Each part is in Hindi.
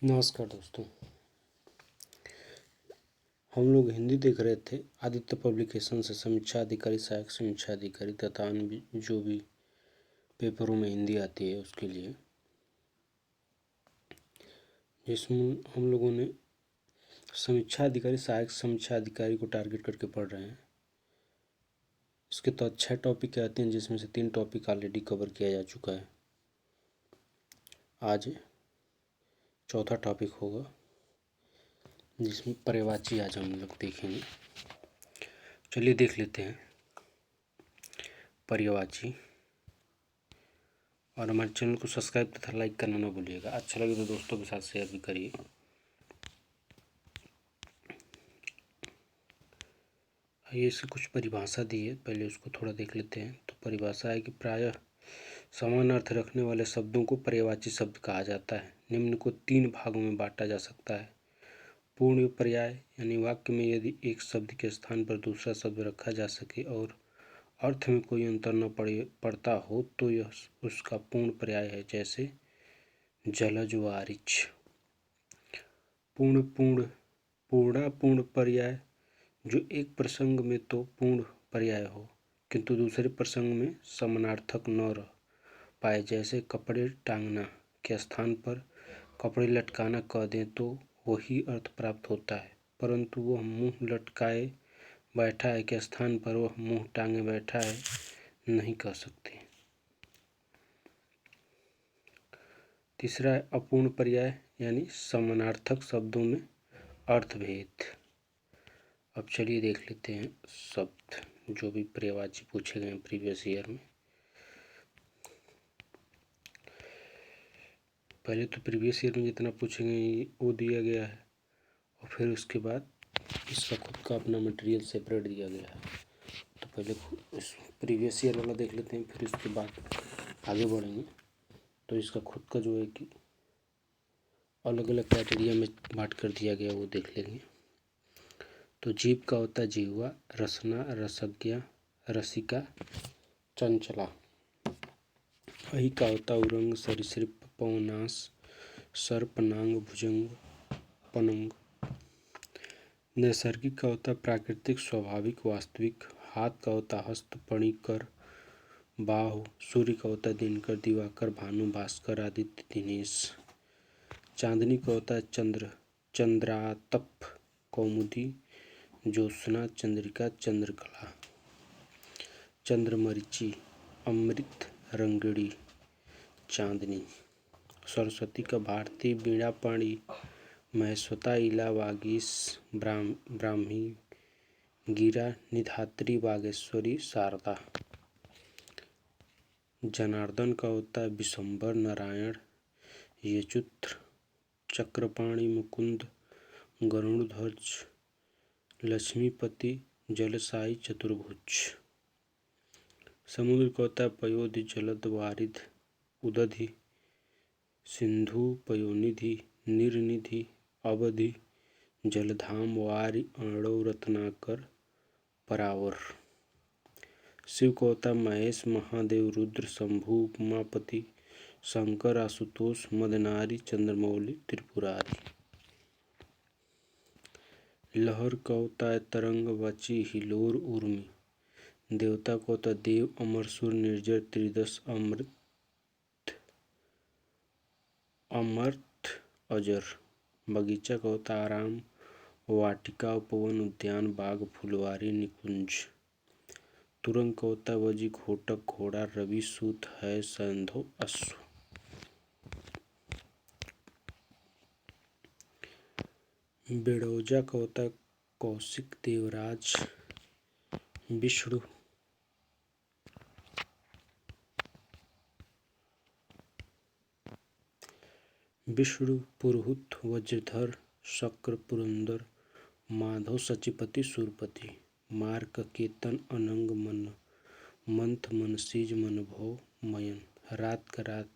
नमस्कार दोस्तों। हम लोग हिंदी देख रहे थे आदित्य पब्लिकेशन से समीक्षा अधिकारी, सहायक समीक्षा अधिकारी तथा अन्य जो भी पेपरों में हिंदी आती है उसके लिए, जिसमें हम लोगों ने समीक्षा अधिकारी, सहायक समीक्षा अधिकारी को टारगेट करके पढ़ रहे हैं। इसके तो 6 टॉपिक आते हैं, जिसमें से 3 टॉपिक ऑलरेडी कवर किया जा चुका है। आज चौथा टॉपिक होगा, जिसमें पर्यायवाची आज हम लोग देखेंगे। चलिए देख लेते हैं पर्यायवाची। और हमारे चैनल को सब्सक्राइब तथा लाइक करना ना भूलिएगा। अच्छा लगे तो दोस्तों के साथ शेयर भी करिए। ये इसकी कुछ परिभाषा दी है, पहले उसको थोड़ा देख लेते हैं। तो परिभाषा है कि प्रायः समान अर्थ रखने वाले शब्दों को पर्यायवाची शब्द कहा जाता है। निम्न को 3 भागों में बांटा जा सकता है। पूर्ण पर्याय, यानी वाक्य में यदि एक शब्द के स्थान पर दूसरा शब्द रखा जा सके और अर्थ में कोई अंतर न पड़ता हो तो यह उसका पूर्ण पर्याय है, जैसे जलज, वारिच। पूर्ण पर्याय, जो एक प्रसंग में तो पूर्ण पर्याय हो किंतु दूसरे प्रसंग में समानार्थक न रह पाए, जैसे कपड़े टांगना के स्थान पर कपड़े लटकाना कह दें तो वही अर्थ प्राप्त होता है, परंतु वह मुंह लटकाए बैठा है के स्थान पर वह मुंह टांगे बैठा है नहीं कह सकते। तीसरा है अपूर्ण पर्याय, यानी समानार्थक शब्दों में अर्थभेद। अब चलिए देख लेते हैं शब्द जो भी पर्यायवाची पूछे गए हैं प्रीवियस ईयर में। पहले तो प्रीवियस ईयर में जितना पूछेंगे वो दिया गया है, और फिर उसके बाद इसका खुद का अपना मटेरियल सेपरेट दिया गया है। तो पहले इस प्रीवियस ईयर वाला देख लेते हैं, फिर उसके बाद आगे बढ़ेंगे। तो इसका खुद का जो है कि अलग अलग क्राइटेरिया में बांट कर दिया गया, वो देख लेंगे। तो जीव का होता है जिह्वा, रसना, रसज्ञा, रसिका, चंचला। अहि का होता उरंग, सरीसृप, पवनास, सर्प, नांग, भुजंग, पनंग। नैसर्गिक का होता प्राकृतिक, स्वाभाविक, वास्तविक। हाथ का होता हस्त, पणि, कर, बाहु। सूर्य का होता दिनकर, दिवाकर, भानु, भास्कर, आदित्य, दिनेश। चांदनी का होता है चंद्र, चंद्रातप, कौमुदी, ज्योत्सना, चंद्रिका, चंद्रकला। चंद्रमरीचि, अमृत, रंगिणी, चांदनी। सरस्वती का भारती, वीणा, पाणी, महेश्वता, इला, वागीश, ब्राह्मी, गिरा, निधात्री, बागेश्वरी, शारदा। जनार्दन का होता है विशंबर, नारायण, यजुत्र, चक्रपाणि, मुकुंद, गरुड़ध्वज, लक्ष्मीपति, जलसाई, चतुर्भुज। समुद्र का होता है पयोधि, जलद, वारिध, उदधि, सिंधु, पयोनिधि, निर्निधि, अवधि, जलधाम, वारि, अर्णव, रत्नाकर, परावर। शिव का होता है महेश, महादेव, रुद्र, शंभु, उमापति, शंकर, आशुतोष, मदनारी, चंद्रमौली, त्रिपुरारी। लहर का होता है तरंग, वची, हिलोर, उर्मी। देवता को होता देव, अमरसुर, निर्जर, त्रिदश, अमर्त, अजर। बगीचा का होता आराम, वाटिका, उपवन, उद्यान, बाग, फुलवारी, निकुंज। तुरंग का होता वजी, घोटक, घोड़ा, रवि, सूत, है, संधो, अश्व। बेड़ौजा का होता है कौशिक, देवराज, विष्णु। विष्णु, पुरोहित, वज्रधर, शक्र, पुरंदर, माधव, सचिपति, सुरपति। मार्क, केतन, अनंग, मन, मंथ, मनसीज, मनभव, मयन। रात का रात,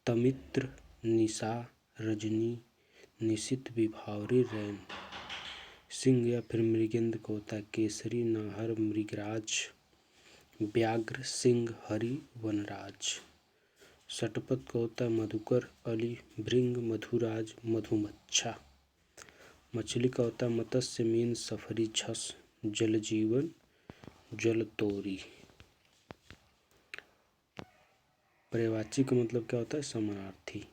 तमित्र, निशा, रजनी, निशित, विभावरी, रैन। सिंह या फिर मृगेंद्र को होता है केसरी, नाहर, मृगराज, व्याघ्र, सिंह, हरि, वनराज। षटपद का होता है मधुकर, अली, भृंग, मधुराज, मधुमच्छा। मछली का होता है मत्स्य, मीन, सफरी, छस, जलजीवन, जलतोरी। पर्यायवाची का मतलब क्या होता है? समानार्थी।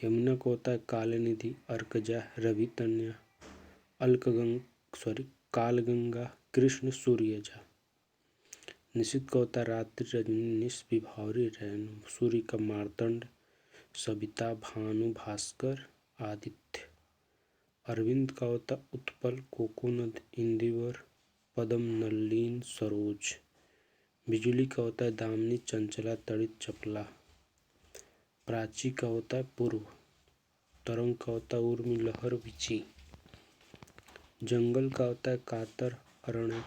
यमुना को होता है कालनिधि, अर्कजा, रवि, तन्या, कालगंगा, कृष्ण, सूर्यजा। निशित का होता है रात्रि, रजनी, निश, विभावरी, रैन, सूर्य का मार्तंड, सविता, भानु, भास्कर, आदित्य। अरविंद का होता है उत्पल, कोकोनद, इंदिवर, पदम, नलिन, सरोज। बिजुली का होता है दामिनी, चंचला, तड़ित, चपला। प्राची का होता है पूर्व। तरंग का होता है उर्मी, लहर, विची। जंगल का होता है कातर, अरण्य,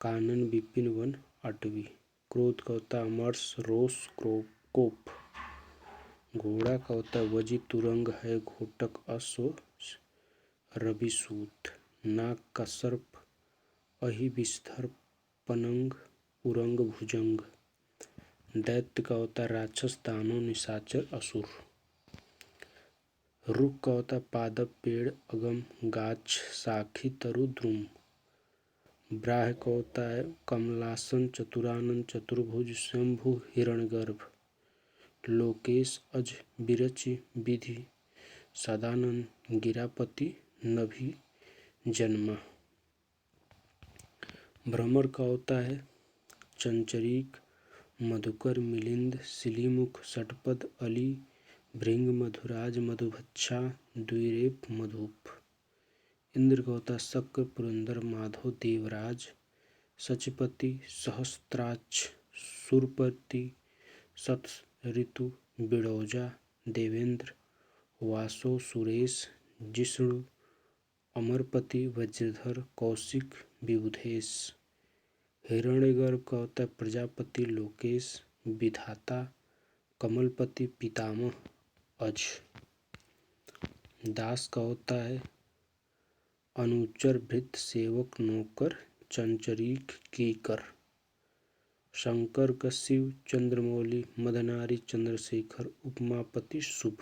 कानन, विपिन, वन, अटवी। क्रोध का होता है अमर्ष, रोष, कोप। घोड़ा का होता है वजी, तुरंग, है, घोटक, अश्व, रविसूत। नाग का सर्प, अहि, विषधर, पनंग, उरंग, भुजंग। दैत्य का होता है राक्षस, दानव, निशाचर, असुर। रुख का होता है पादप, पेड़, अगम, गाछ, साखी, तरु, द्रुम। ब्राह्य का होता है कमलासन, चतुरानन, चतुर्भुज, शंभु, हिरण्यगर्भ। लोकेश, अज, विरचि, विधि, सदानंद, गिरापति, नभि, जन्मा। भ्रमर का होता है चंचरीक, मधुकर, मिलिंद, सिलीमुख, षटपद, अली, भृंग, मधुराज, मधुभच्छा, द्विरेफ, मधुप। इंद्र का होता है शक्र, पुरंदर, माधव, देवराज, सचपति, सहस्त्राक्ष, सुरपति, सत, ऋतु, बिड़ौजा, देवेंद्र, वासो, सुरेश, जिष्णु, अमरपति, वज्रधर, कौशिक, विबुधेश। हिरण्यगर्भ का होता है प्रजापति, लोकेश, विधाता, कमलपति, पितामह, अज। दास का होता है अनुचर, भृत्य, सेवक, नौकर, चंचरीक, कीकर। शंकर का शिव, चंद्रमौली, मदनारी, चंद्रशेखर, उपमापति, शुभ।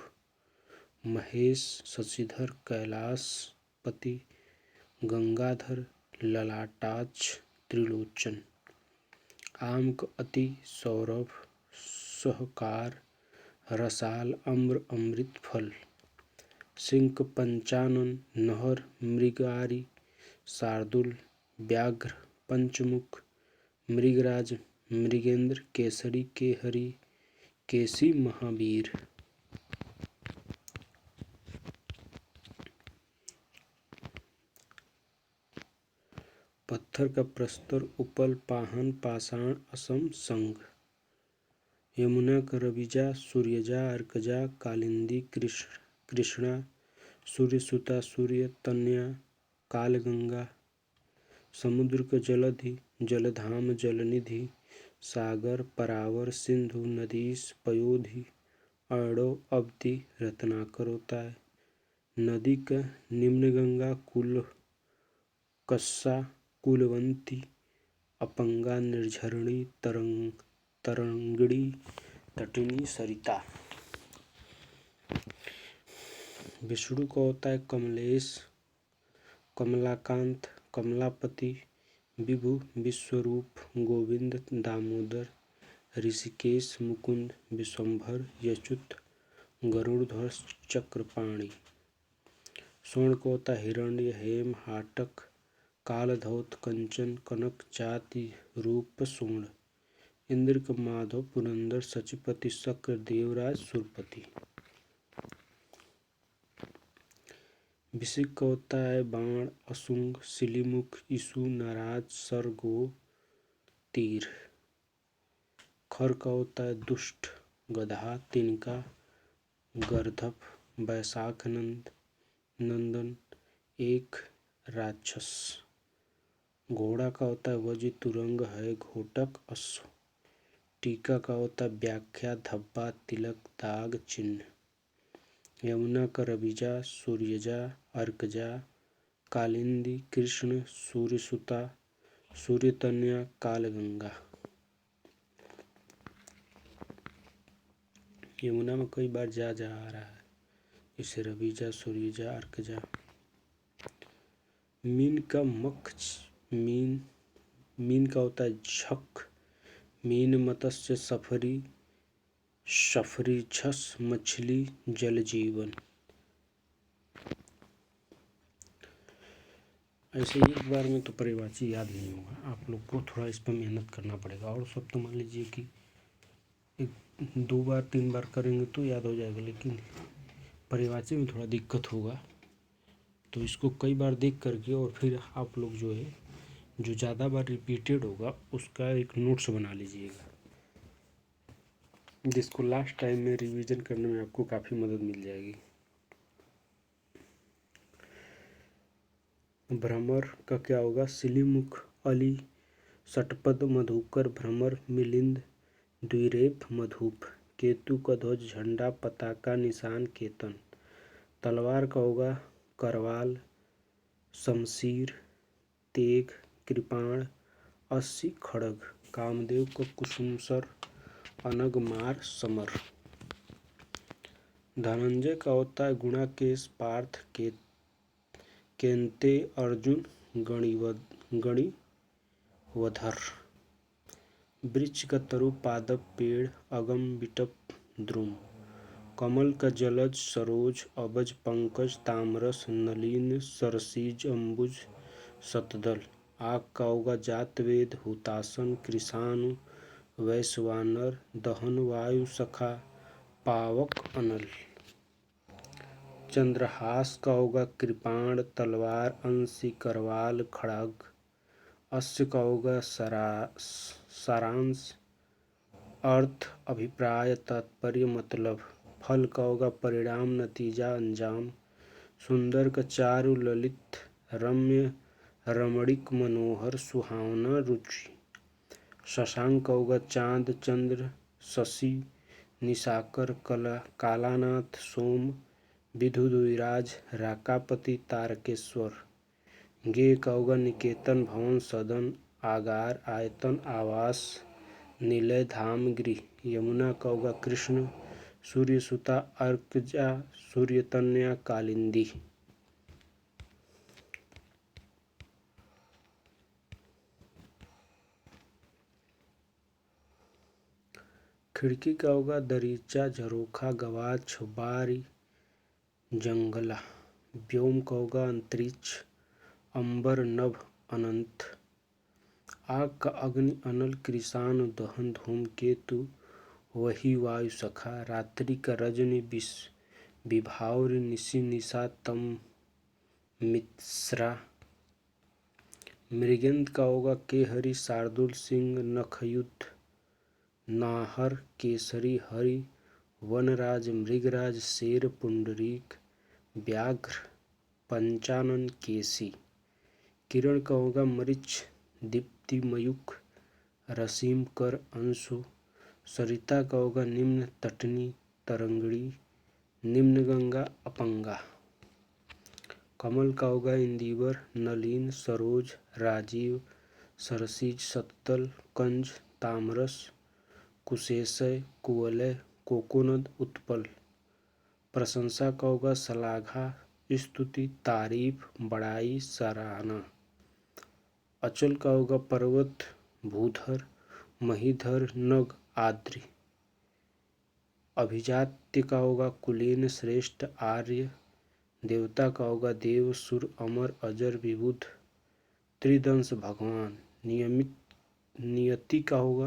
महेश, शशिधर, कैलाशपति, गंगाधर, ललाटाक्ष, त्रिलोचन। आम का अति, सौरभ, सहकार, रसाल, अम्र, अमृत, फल। सिंह, पंचानन, नहर, मृगारी, शार्दुल, व्याघ्र, पंचमुख, मृगराज, मृगेंद्र, केसरी, केहरी, केसी, महावीर। पत्थर का प्रस्तर, उपल, पाहन, पाषाण, असम, संग। यमुना का रविजा, सूर्यजा, अर्कजा, कालिंदी, कृष्णा, सूर्यसुता, सूर्य, तन्या, कालगंगा। समुद्र का जलधि, जलधाम, जलनिधि, सागर, परावर, सिंधु, नदीश, पयोधि, अर्णव, अवधि, रत्नाकर होता है। नदी का निम्नगंगा, कस्सा, कुलवंती, अपंगा, निर्झरणी, तरंगड़ी, तटिनी, सरिता। विष्णु का होता है कमलेश, कमलाकांत, कमलापति, विभु, विश्वरूप, गोविंद, दामोदर, ऋषिकेश, मुकुंद, विश्वंभर, यच्युत, गरुड़ध्वज, चक्रपाणि। स्वर्ण का होता है हिरण्य, हेम, हाटक, कालधौत, कंचन, कनक, जाति, रूप, स्वर्ण। इंद्र का माधव, पुरंदर, सचिपति, शक्र, देवराज, सुरपति। वृश्चिक का होता है बाण, असुंग, सिलीमुख, इशु, नाराज, सरगो, तीर। खर का होता है दुष्ट, गधा, तिनका, गर्दभ, वैशाख नंदन, एक, राक्षस। घोड़ा का होता है वजी, तुरंग, है, घोटक, अश्व। टीका का होता है व्याख्या, धब्बा, तिलक, दाग, चिन्ह। यमुना का रविजा, सूर्यजा, अर्कजा, कालिंदी, कृष्ण, सूर्यसुता, सूर्यतन्या, कालगंगा। यमुना में कई बार जा जा आ रहा है, जैसे रवि जा, सूर्य जा, अर्क जा। मीन का मीन का होता है झक। मीन मत्स्य सफरी, सफरी झस मछली जल जीवन। ऐसे एक बार में तो परिभाषी याद नहीं होगा, आप लोग को थोड़ा इस पर मेहनत करना पड़ेगा। और सब तो मान लीजिए कि एक 2 बार 3 बार करेंगे तो याद हो जाएगा, लेकिन परिभाषी में थोड़ा दिक्कत होगा। तो इसको कई बार देख करके और फिर आप लोग जो है, जो ज़्यादा बार रिपीटेड होगा उसका एक नोट्स बना लीजिएगा, जिसको लास्ट टाइम में रिवीजन करने में आपको काफ़ी मदद मिल जाएगी। भ्रमर का क्या होगा? सिलीमुख, अली, षटपद, मधुकर, भ्रमर, मिलिंद, द्विरेफ, मधुप। केतु का ध्वज, झंडा, पताका, निशान, केतन। तलवार का होगा करवाल, शमशीर, तेग, कृपाण, अस्सी, खड़ग। कामदेव का कुसुमसर, अनग, मार, समर। धनंजय का होता है गुणाकेश, पार्थ, केन्ते, अर्जुन, गणिवधर। वृक्ष का तरु, पादप, पेड़, अगम, बिटप, द्रुम। कमल का जलज, सरोज, अबज, पंकज, तामरस, नलिन, सरसीज, अम्बुज, शतदल। आग का होगा जातवेद, हुतासन, कृशानु, वैश्वानर, दहन, वायु, सखा, पावक, अनल। चंद्रहास का होगा कृपाण, तलवार, अंशी, करवाल, खड़ग। अस्य का होगा सारांश, अर्थ, अभिप्राय, तात्पर्य, मतलब। फल का होगा परिणाम, नतीजा, अंजाम। सुंदर का चारु, ललित, रम्य, रमणीक, मनोहर, सुहावना, रुचि। शशांक का होगा चांद, चंद्र, शशि, निशाकर, कालानाथ, सोम, विधुद्विराज, राकापति, तारकेश्वर। गे का होगा निकेतन, भवन, सदन, आगार, आयतन, आवास, निलय, धाम, गृह। यमुना का होगा कृष्ण, सूर्यसुता, अर्कजा, सूर्यतनया, कालिंदी। खिड़की का होगा दरीचा, झरोखा, गवाच, बारी, जंगला। व्योम का होगा अंतरिक्ष, अंबर, नभ, अनंत। आग का अग्नि, अनल, कृशानु, दहन, धूमकेतु, वही, वायु, सखा। रात्रि का रजनी, विभावर, निशि, निशा, तम, मिश्रा। मृगेंद्र का होगा केहरी, शार्दुल, सिंह, नखयुध, नाहर, केसरी, हरि, वनराज, मृगराज, शेर, पुंडरीक, व्याघ्र, पंचानन, केसी। किरण का होगा मरीच, दीप्ति, मयूख, रसीम, कर, अंशु। सरिता का होगा निम्न, तटनी, तरंगड़ी, निम्न गंगा, अपंगा। कमल का होगा इंदिवर, नलिन, सरोज, राजीव, सरसीज, शतदल, कंज, तामरस, कुशेषय, कुवलय, कोकोनद, उत्पल। प्रशंसा का होगा श्लाघा, स्तुति, तारीफ, बड़ाई, सराहना। अचल का होगा पर्वत, भूधर, महीधर, नग, आद्रि। अभिजात्य का होगा कुलीन, श्रेष्ठ, आर्य। देवता का होगा देव, सुर, अमर, अजर, विबुध, त्रिदंश, भगवान। नियति का होगा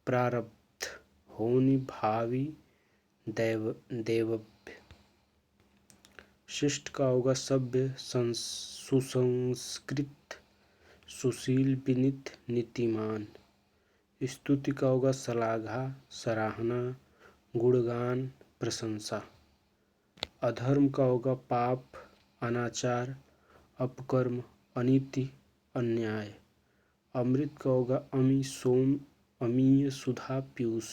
प्रारब्ध, होनी, भावी, देवव्य। शिष्ट का होगा सभ्य, सुसंस्कृत, सुशील, विनीत, नीतिमान। स्तुति का होगा श्लाघा, सराहना, गुणगान, प्रशंसा। अधर्म का होगा पाप, अनाचार, अपकर्म, अनीति, अन्याय। अमृत का होगा अमी, सोम, अमीय, सुधा, पीयूष।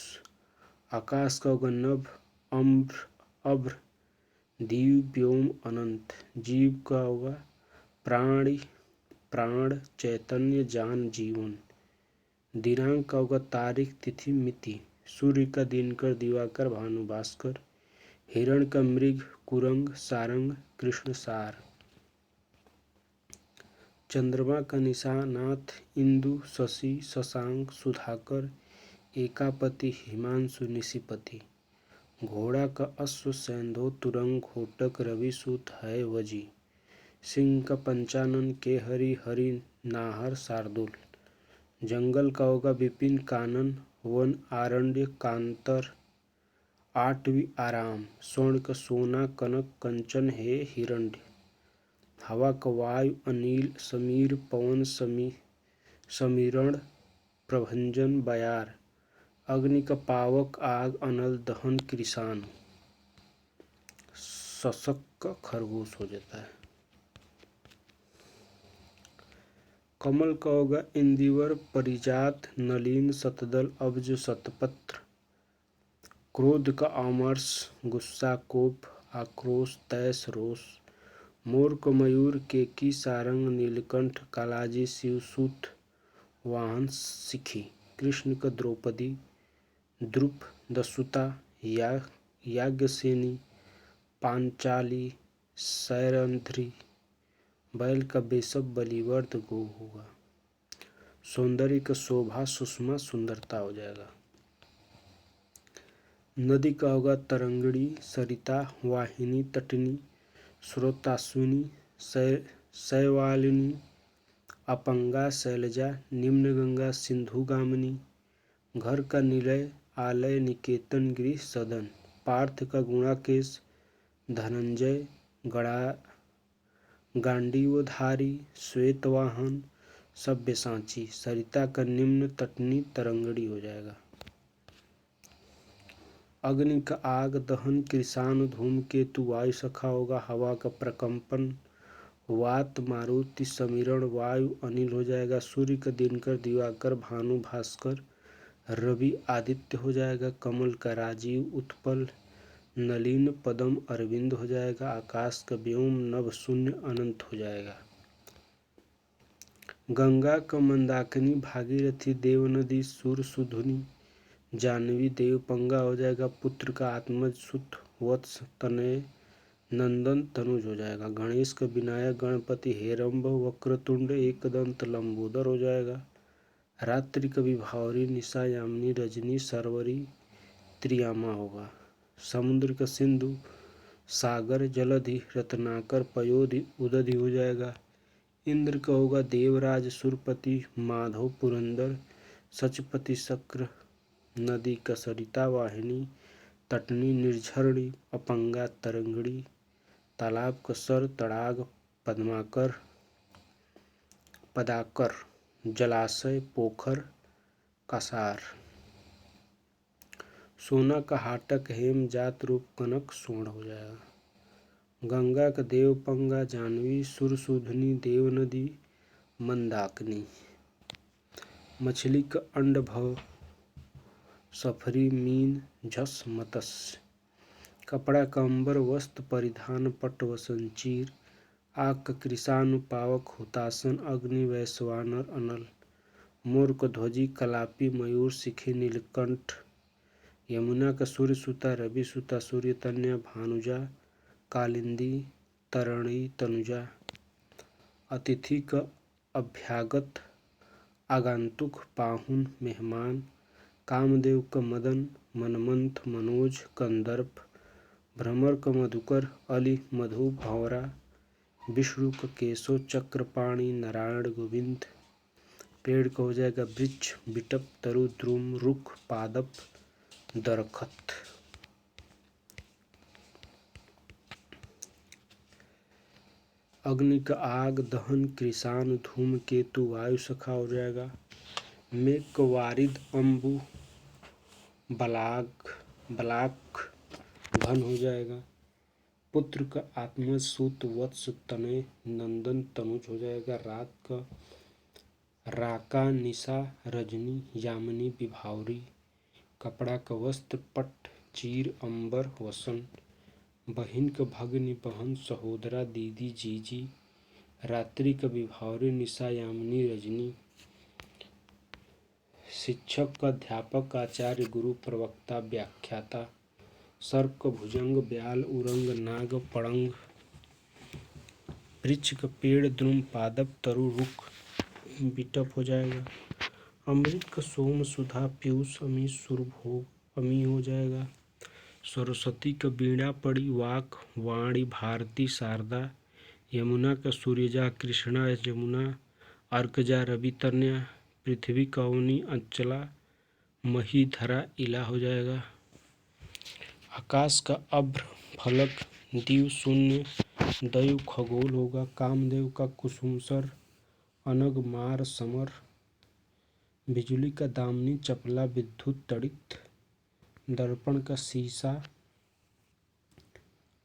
आकाश का होगा नभ, अम्र, अभ्र, दीव, व्योम, अनंत। जीव का होगा प्राणी, प्राण, चैतन्य, जान, जीवन। दिनांक का होगा तारीख, तिथि, मिति। सूर्य का दिनकर दिवाकर भानु भास्कर, हिरण का मृग कुरंग सारंग कृष्ण सार, चंद्रमा का निशानाथ इंदु शशि शशांक सुधाकर, एकापति हिमांशु निशिपति, घोड़ा का अश्व सैंधव तुरंग घोटक रवि सूत है वजी, सिंह का पंचानन के हरि हरि नाहर शार्दुल, जंगल का होगा विपिन कानन वन आरण्य कांतर आठवीं आराम, स्वर्ण का सोना कनक कंचन है हिरण्य, हवा का वायु अनिल समीर पवन समीरण प्रभंजन बयार, अग्नि का पावक आग अनल दहन कृषाण, शशक का खरगोश हो जाता है। कमल का होगा इंदिवर परिजात नलिन शतदल अब्ज शतपत्र, क्रोध का आमर्ष गुस्सा कोप आक्रोश तैस रोष, मोर को मयूर केकी सारंग नीलकंठ कालाजी शिवसूत वाहन सिखी, कृष्ण का द्रौपदी द्रुप दसुता याज्ञसेनी पांचाली सैरंध्री, बैल का बेसब बलिवर्द गो होगा, सौंदर्य का शोभा सुषमा सुंदरता हो जाएगा। नदी का होगा तरंगड़ी सरिता वाहिनी तटनी स्रोताश्विनी शैवालिनी, अपंगा शैलजा निम्न गंगा सिंधुगामिनी, घर का निलय आलय निकेतन गृह सदन, पार्थ का गुणाकेश धनंजय गांडीवधारी श्वेतवाहन सब्यसाची, सरिता का निम्न तटनी तरंगड़ी हो जाएगा। अग्नि का आग दहन कृषाण धूमकेतु वायु सखा होगा, हवा का प्रकंपन वात मारुति समीरण वायु अनिल हो जाएगा, सूर्य का दिनकर दिवाकर भानु भास्कर रवि आदित्य हो जाएगा, कमल का राजीव उत्पल नलिन पदम अरविंद हो जाएगा, आकाश का व्योम नभ शून्य अनंत हो जाएगा, गंगा का मंदाकिनी भागीरथी देवनदी सुर सुधुनी जानवी देवपंगा हो जाएगा, पुत्र का आत्मज सुत वत्स तनय नंदन तनुज हो जाएगा, गणेश का विनायक गणपति हेरंब वक्रतुंड एकदंत लंबोदर हो जाएगा, रात्रि का विभावरी निशा यामिनी रजनी सरवरी त्रियामा होगा, समुद्र का सिंधु सागर जलधि रत्नाकर पयोधि उदधि हो जाएगा, इंद्र का होगा देवराज सुरपति माधव पुरंदर सचपति शक्र, नदी का सरिता वाहिनी तटनी निर्झरणी अपंगा तरंगड़ी, तालाब का सर तड़ाग पदाकर जलाशय पोखर कासार, सोना का हाटक हेम जात रूप कनक स्वर्ण हो जाएगा, गंगा का देवपंगा जानवी सुरसुधनी देवनदी मंदाकिनी, मछली का अंड भव सफरी मीन झस मत्स्य, कपड़ा का अंबर वस्त्र परिधान पट वसंचीर, आग का कृषाणु पावक हुतासन अग्नि वैश्वानर अनल, मोर को ध्वजी कलापी मयूर शिखी नीलकंठ, यमुना का सूर्य सुता रवि सुता सूर्य तन्या भानुजा कालिंदी तरणई तनुजा, अतिथि का अभ्यागत आगंतुक पाहुन मेहमान, कामदेव का मदन मनमंथ मनोज कंदर्प, भ्रमर का मधुकर अली मधु भंवरा, विष्णु का केशव चक्रपाणि नारायण गोविंद, पेड़ का हो जाएगा वृक्ष बिटप तरु द्रुम रुख पादप दरखत, अग्नि का आग दहन कृषाण धूमकेतु वायु सखा हो जाएगा, मेघ का वारिद अम्बु बलाक घन हो जाएगा, पुत्र का आत्मज सूत वत्स तनय नंदन तनुज हो जाएगा, रात का राका निशा रजनी यामिनी विभावरी, कपड़ा का वस्त्र पट चीर अंबर वसन, बहिन का भगनी बहन सहोदरा दीदी जीजी, रात्रि का विभावरी निशा यामिनी रजनी, शिक्षक, अध्यापक, आचार्य, गुरु, प्रवक्ता, व्याख्याता। सर्क, भुजंग, ब्याल, उरंग, नाग, पड़ंग। वृक्ष का पेड़, द्रुम, पादप, तरु, रुख, बिटप हो जाएगा। अमृत का सोम, सुधा, पीयूष, अमी, सुरभोग, अमी हो जाएगा। सरस्वती का वीणा, पड़ी, वाक, वाणी, भारती, शारदा। यमुना का सूर्यजा, कृष्णा, यमुना। अर्कजा, रवि, तन्या। पृथ्वी का अवनी, अंचला, मही, धरा, इला हो जाएगा। आकाश का अभ्र, फलक, दीव, शून्य, दैव, खगोल होगा। कामदेव का कुसुमसर, अनग, मार, समर। बिजली का दामिनी, चपला, विद्युत, तड़ित। दर्पण का शीशा,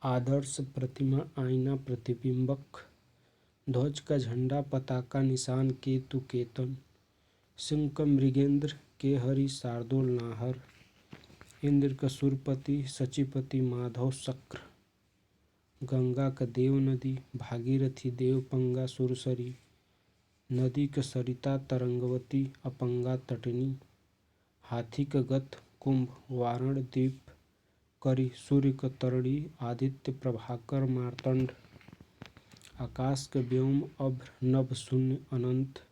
आदर्श, प्रतिमा, आईना, प्रतिबिंबक। ध्वज का झंडा, पताका, निशान, केतु, केतन। सिंह का मृगेंद्र, केहरी, शार्दूल, नाहर। इंद्र का सुरपति, सचिपति, माधव, शक्र। गंगा का देव नदी, भागीरथी, देवपंगा, सुरसरी। नदी का सरिता, तरंगवती, अपंगा, तटनी। हाथी का गथ, कुंभ, वारण, द्वीप, करी। सूर्य का तरणी, आदित्य, प्रभाकर, मार्तंड। आकाश का व्योम, अभ्र, नभ, शून्य, अनंत।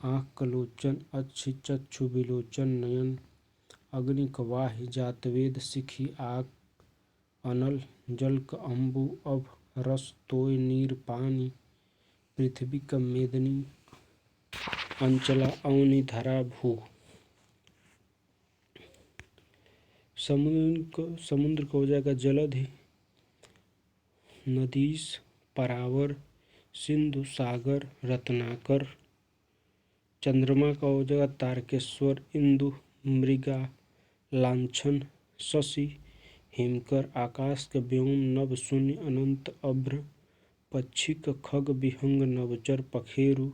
आँख का लोचन, अच्छी, चक्षु, विलोचन, नयन। अग्नि का वाह्य, जातवेद, शिखी, आग, अनल। जल का अम्बु, अभ, रस, तोय, नीर, पानी। पृथ्वी का मेदनी, अंचला, अवनी, धरा, भू। समुद्र का हो जाएगा जलधि, नदीश, परावर, सिंधु, सागर, रत्नाकर। चंद्रमा का हो जाएगा तारकेश्वर, इंदु, मृगा, लांछन, शशि, हिमकर। आकाश का व्योम, नभ, शून्य, अनंत, अभ्र। पक्षी का खग, विहंग, नभचर, पखेरु।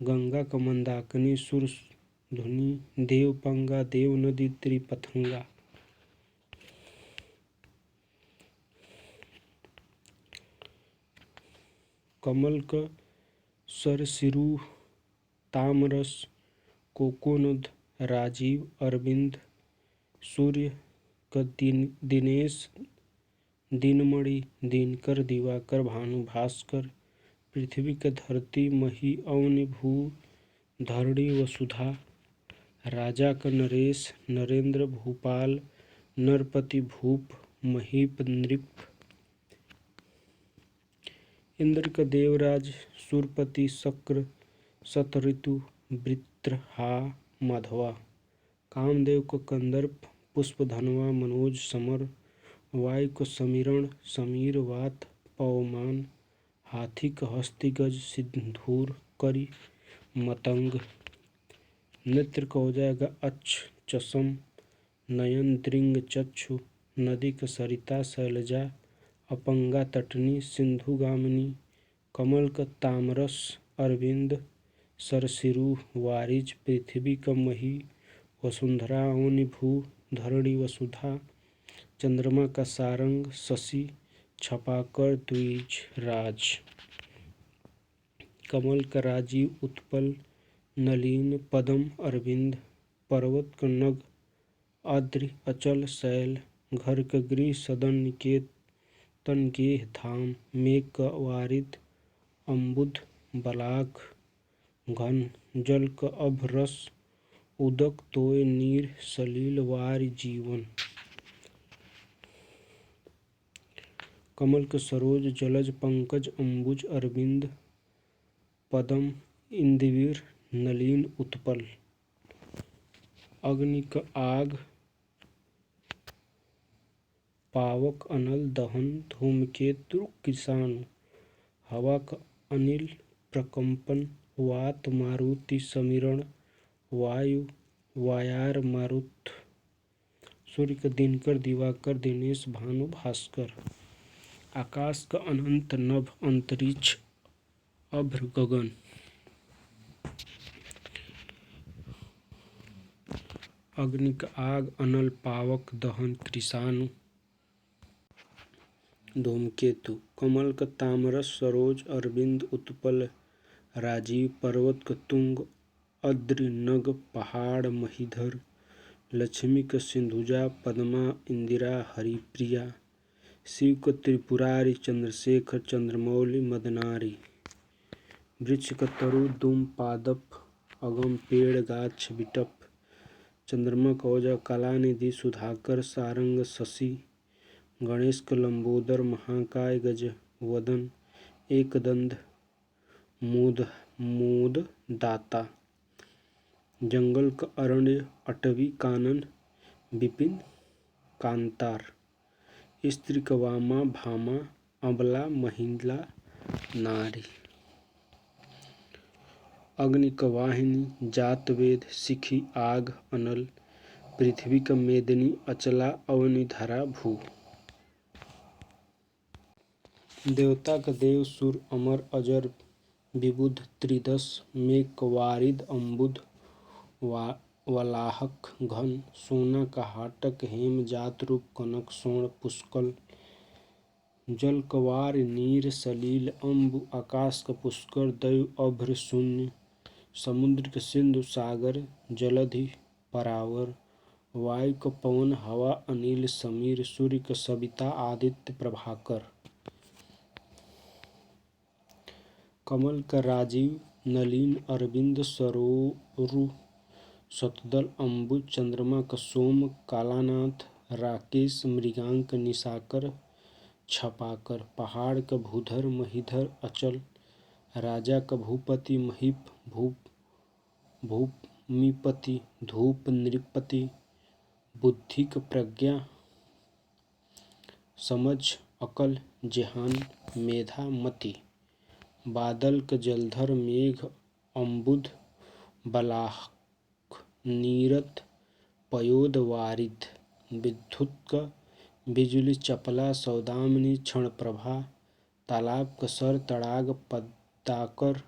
गंगा का मंदाकिनी, सुरधुनी, देवपंगा, देवनदी, त्रिपथंगा। कमल का सरसिरु, तामरस, कोकोनद, राजीव, अरविंद। सूर्य का दिनेश, दिनमणि, दिनकर, दिवाकर, भानु, भास्कर। पृथ्वी का धरती, मही, अवनि, भू, धरणी, वसुधा। राजा का नरेश, नरेंद्र, भूपाल, नरपति, भूप, महीप, नृप। इंद्र का देवराज, सुरपति, शक्र, शतऋतु, वृत्र, हा, माधवा। कामदेव को कंदर्प, पुष्पधनवा, मनोज, समर। वायु को समीरण, समीर, वात, पवमान। हाथी का हस्तिगज, सिंधूर, करी, मतंग। नेत्र का हो जाएगा अक्ष, चषम, नयन, दृंग, चक्षु। नदी का सरिता, शैलजा, अपंगा, तटनी, सिंधुगामिनी। कमल का तामरस, अरविंद, सरसिरु, वारिज। पृथ्वी का मही, वसुंधरा, अवनि, भू, धरणी, वसुधा। चंद्रमा का सारंग, शशि, छपाकर, द्विज, राज। कमल का राजीव, उत्पल, नलीन, पदम, अरविंद। पर्वत का नग, आद्रि, अचल, शैल। घर का गृह, सदन, निकेतन, गेह, धाम। मेघ का वारिद, अम्बुद, बलाक, घन। जल का अभ, रस, उदक, तोय, नीर, सलील, वारि, जीवन। कमल का सरोज, जलज, पंकज, अम्बुज, अरविंद, पदम, इंदिवीर, नलीन, उत्पल। अग्नि का आग, पावक, अनल, दहन, धूमकेतु, कृषाणु। हवा का अनिल, प्रकंपन, वात, मारुति, समीरण, वायु, वायार, मारुत। सूर्य का दिनकर, दिवाकर, दिनेश, भानु, भास्कर। आकाश का अनंत, नभ, अंतरिक्ष, अभ्र, गगन। अग्नि का आग, अनल, पावक, दहन, कृषाणु, धूमकेतु। कमल का तामरस, सरोज, अरविंद, उत्पल, राजीव। पर्वत का तुंग, अद्रि नग पहाड़ महीधर, लक्ष्मी क सिंधुजा पद्मा इंदिरा हरिप्रिया, शिव क त्रिपुरारी चंद्रशेखर चंद्रमौली मदनारी, वृक्ष क तरु दुम पादप अगम पेड़ गाछ बिटप, चंद्रमा क ओजा कलानिधि सुधाकर सारंग शशि, गणेश क लंबोदर महाकाय गज वदन एकदंद मोद दाता, जंगल क अरण्य अटवी कानन विपिन कांतार, स्त्री क वामा भामा अबला महिला नारी, अग्नि क वाहिनी जात वेद शिखी आग अनल, पृथ्वी क मेदिनी अचला अवनि धरा भू, देवता क देव सुर अमर अजर विबुध त्रिदश, मेघ क वारिद अम्बुद वलाहक घन, सोना क हाटक हेम जात रूप कनक स्वर्ण पुष्कल, जल क वारि नीर सलील अम्बु, आकाश क पुष्कर दैव अभ्र शून्य, समुद्र क सिंधु सागर जलधि परावर, वायु क पवन हवा अनिल समीर, सूर्य क सविता आदित्य प्रभाकर, कमल क राजीव नलिन अरविंद सरोरु शतदल अम्बुज, चंद्रमा क सोम कालानाथ राकेश, मृगांक निशाकर छपाकर, पहाड़ क भूधर महीधर अचल, राजा क भूपति महीप भूमिपति, धूप नृपति, बुद्धि क प्रज्ञा समझ अकल जेहान मेधा मति, बादल क जलधर मेघ अम्बुद बलाहक नीरद पयोद वारिद, विद्युत क बिजुली चपला सौदामिनी क्षणप्रभा, तालाब क सर तड़ाग पद्माकर,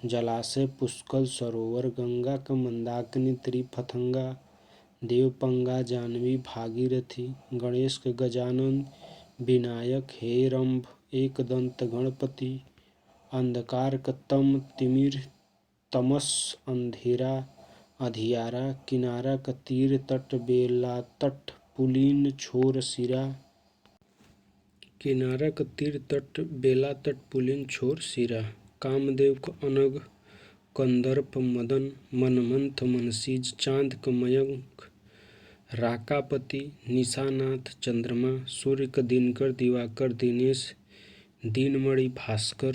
जलाशय पुष्कल सरोवर, गंगा क मंदाकिनी त्रिफथंगा, देवपंगा जाह्नवी भागीरथी, गणेश क गजानन विनायक हेरंब एकदंत गणपति, अंधकार क तम तिमिर तमस अंधेरा अधियारा, किनारा क तीर तट बेलातट पुलीन छोर सिरा, किनारा क तीर तट बेलातट पुलीन छोर सिरा, कामदेव क अनग कंदर्प मदन मनमंथ मनसीज, चांद क मयंक राकापति, निशानाथ चंद्रमा, सूर्य क दिनकर दिवाकर दिनेश, दीनमणि भास्कर,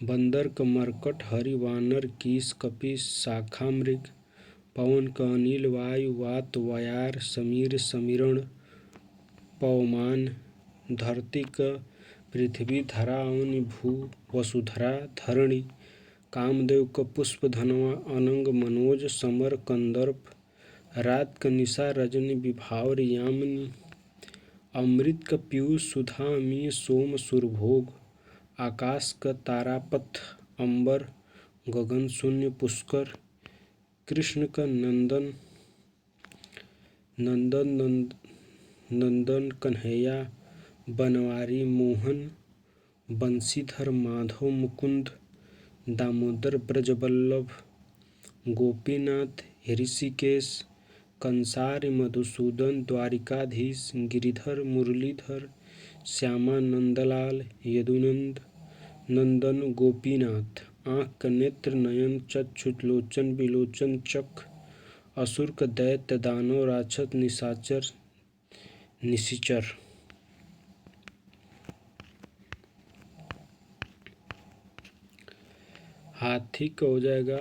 बंदर क मरकट हरि वानर कीस कपि शाखामृग, पवन क अनिल वायु वात वायार समीर समीरण पवमान, धरती क पृथ्वी धरा अवनि भू वसुधरा धरणी, कामदेव क पुष्प धनवा अनंग मनोज समर कंदर्प, रात क निशा रजनी विभावर यामिनी, अमृत क पीयूष सुधा अमी सोम सुरभोग, आकाश क तारापथ अंबर गगन शून्य पुष्कर, कृष्ण क नंदन कन्हैया बनवारी मोहन, बंशीधर माधव मुकुंद, दामोदर ब्रजबल्लभ, गोपीनाथ ऋषिकेश, कंसारी मधुसूदन द्वारिकाधीश, गिरिधर मुरलीधर श्यामा नंदलाल यदुनंद नंदन गोपीनाथ, आँख क नेत्र नयन चक्षु लोचन विलोचन चख, असुर क दैत्य दानव राक्षस निशाचर निशिचर, हाथी क हो जाएगा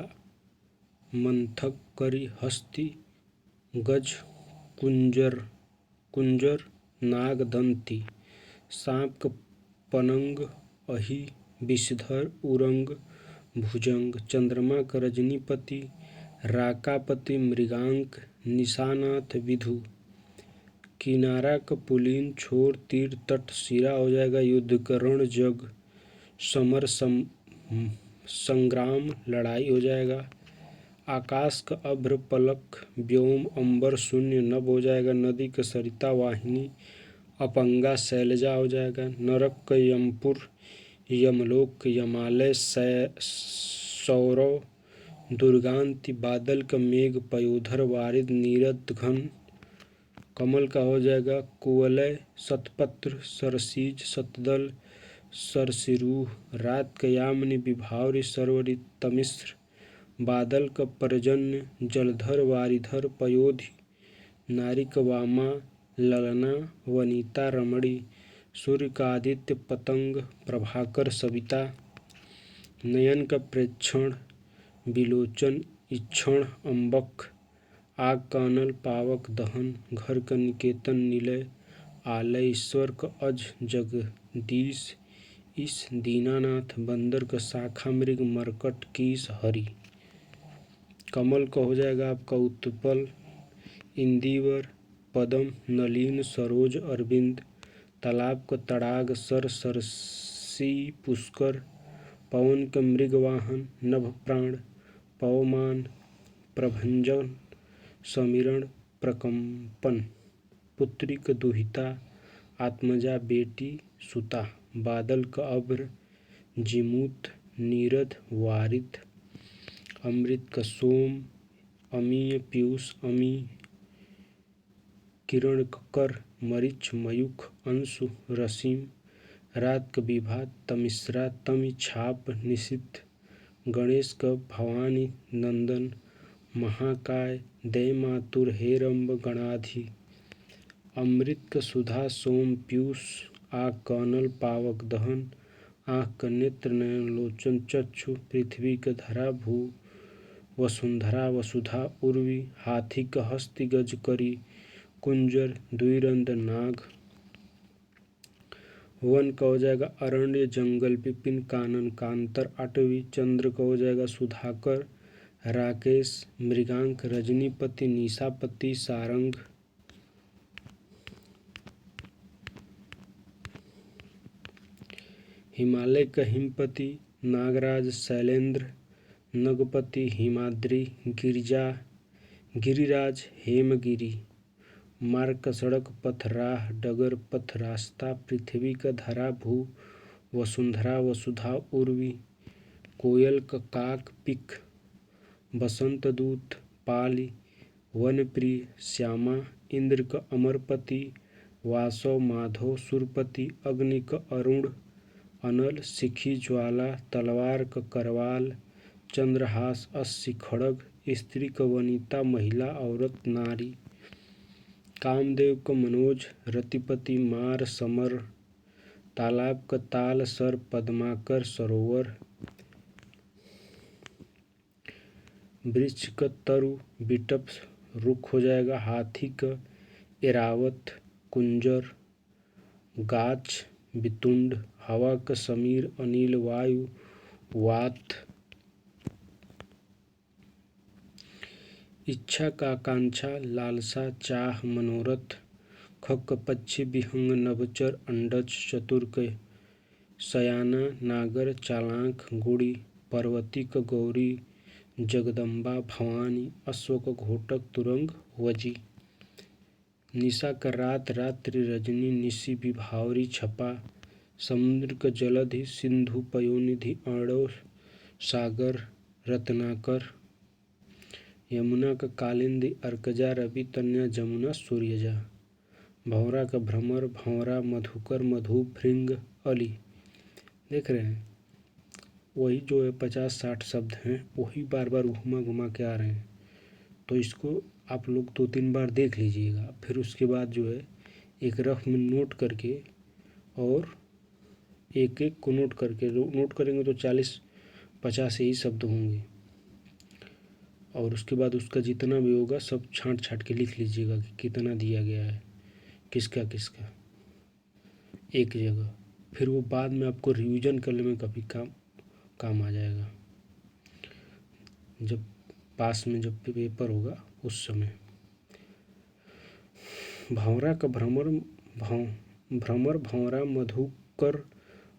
मंथक करी हस्ती, गज कुंजर नाग दंती, सांप क पनंग अहि विषधर उरंग भुजंग, चंद्रमा क रजनीपति राकापति, मृगांक निशानाथ विधु, किनारा क पुलीन छोर तीर तट सिरा हो जाएगा युद्ध का रण जग, समर संग्राम लड़ाई हो जाएगा, आकाश का अभ्र पलक व्योम अंबर शून्य नभ हो जाएगा, नदी का सरिता वाहिनी अपंगा शैलजा हो जाएगा, नरक का यमपुर यमलोक यमालय सौरव दुर्गांति बादल का मेघ पयोधर वारिद नीरद घन। कमल का हो जाएगा कुवलय शतपत्र सरसीज शतदल सरसिरूह। रात का यामिनी विभावरी सरवरी तमिश्र। बादल का पर्जन्य जलधर वारिधर पयोधि नारिक वामा ललना वनिता रमणी। सूर्य का आदित्य पतंग प्रभाकर सविता। नयन का प्रेक्षण विलोचन इक्षण अम्बक। आग का अनल पावक दहन। घर का निकेतन निलय आलय। ईश्वर का अज जगदीश इस दीनानाथ। बंदर का शाखा मृग मरकट कीस हरि। कमल का हो जाएगा आपका उत्पल इंदिवर पदम नलिन सरोज अरविंद। तालाब का तड़ाग सर सरसी पुष्कर। पवन का मृगवाहन नभ प्राण पवमान प्रभंजन समीरण प्रकंपन। पुत्री का दुहिता आत्मजा बेटी सुता। बादल का अभ्र जिमूत नीरद वारिद। अमृत का सोम अमीय पीयूष अमी। किरण कर मरीच मयूख अंशु रसीम। रात का विभा तमिश्रा तमि छाप निषिद्ध। गणेश का भवानी नंदन महाकाय दय मातुर हेरम्ब गणाधि। अमृत का सुधा सोम पीयूष। आग का अनल पावक दहन। आँख का नेत्र नयन लोचन चक्षु। पृथ्वी का धरा भू वसुंधरा वसुधा उर्वी। हाथी का हस्ति गज करी कुंजर द्विरंद नाग। वन का हो जाएगा अरण्य जंगल विपिन कानन कांतर अटवी। चंद्र का हो जाएगा सुधाकर राकेश मृगांक रजनीपति निशापति सारंग। हिमालय का हिमपति नागराज शैलेंद्र नगपति हिमाद्री गिरिजा गिरिराज हेमगिरी। मार्ग का सड़क पथ राह डगर पथ रास्ता। पृथ्वी का धरा भू वसुंधरा वसुधा उर्वी। कोयल का काक पिक बसंत दूत पाली वनप्रिय श्यामा। इंद्र का अमरपति वासव माधव सुरपति। अग्नि का अरुण अनल शिखी ज्वाला। तलवार का करवाल चंद्रहास अस्सी खड़ग। स्त्री का वनिता महिला औरत नारी। कामदेव का मनोज रतिपति मार समर। तालाब का ताल सर पद्माकर सरोवर। वृक्ष का तरु बिटप रुख हो जाएगा। हाथी का एरावत कुंजर गाछ बितुंड। हवा का समीर अनिल वायु वात। इच्छा का आकांक्षा लालसा चाह मनोरथ। खग का पक्षी विहंग नभचर अंडज चतुर के सयाना नागर चालांक गुड़ी। पार्वती का गौरी जगदम्बा भवानी। अश्व का घोटक तुरंग वजी। निशा का रात रात्रि रजनी निशि विभावरी छपा। समुद्र का जलधि सिंधु पयोनिधि आणव सागर रत्नाकर। यमुना का कालिंदी अर्कजा रवि तन्या जमुना सूर्यजा। भंवरा का भ्रमर भंवरा मधुकर मधु भृंग अली। देख रहे हैं वही जो है 50-60 शब्द हैं वही बार बार घुमा घुमा के आ रहे हैं। तो इसको आप लोग 2-3 बार देख लीजिएगा। फिर उसके बाद जो है एक रफ में नोट करके और एक एक को नोट करके नोट करेंगे तो 40-50 यही शब्द होंगे। और उसके बाद उसका जितना भी होगा सब छांट छांट के लिख लीजिएगा कि कितना दिया गया है किसका किसका एक जगह। फिर वो बाद में आपको रिवीजन करने में काफ़ी काम आ जाएगा जब पास में जब पेपर होगा उस समय। भंवरा का भ्रमर भंवरा मधुकर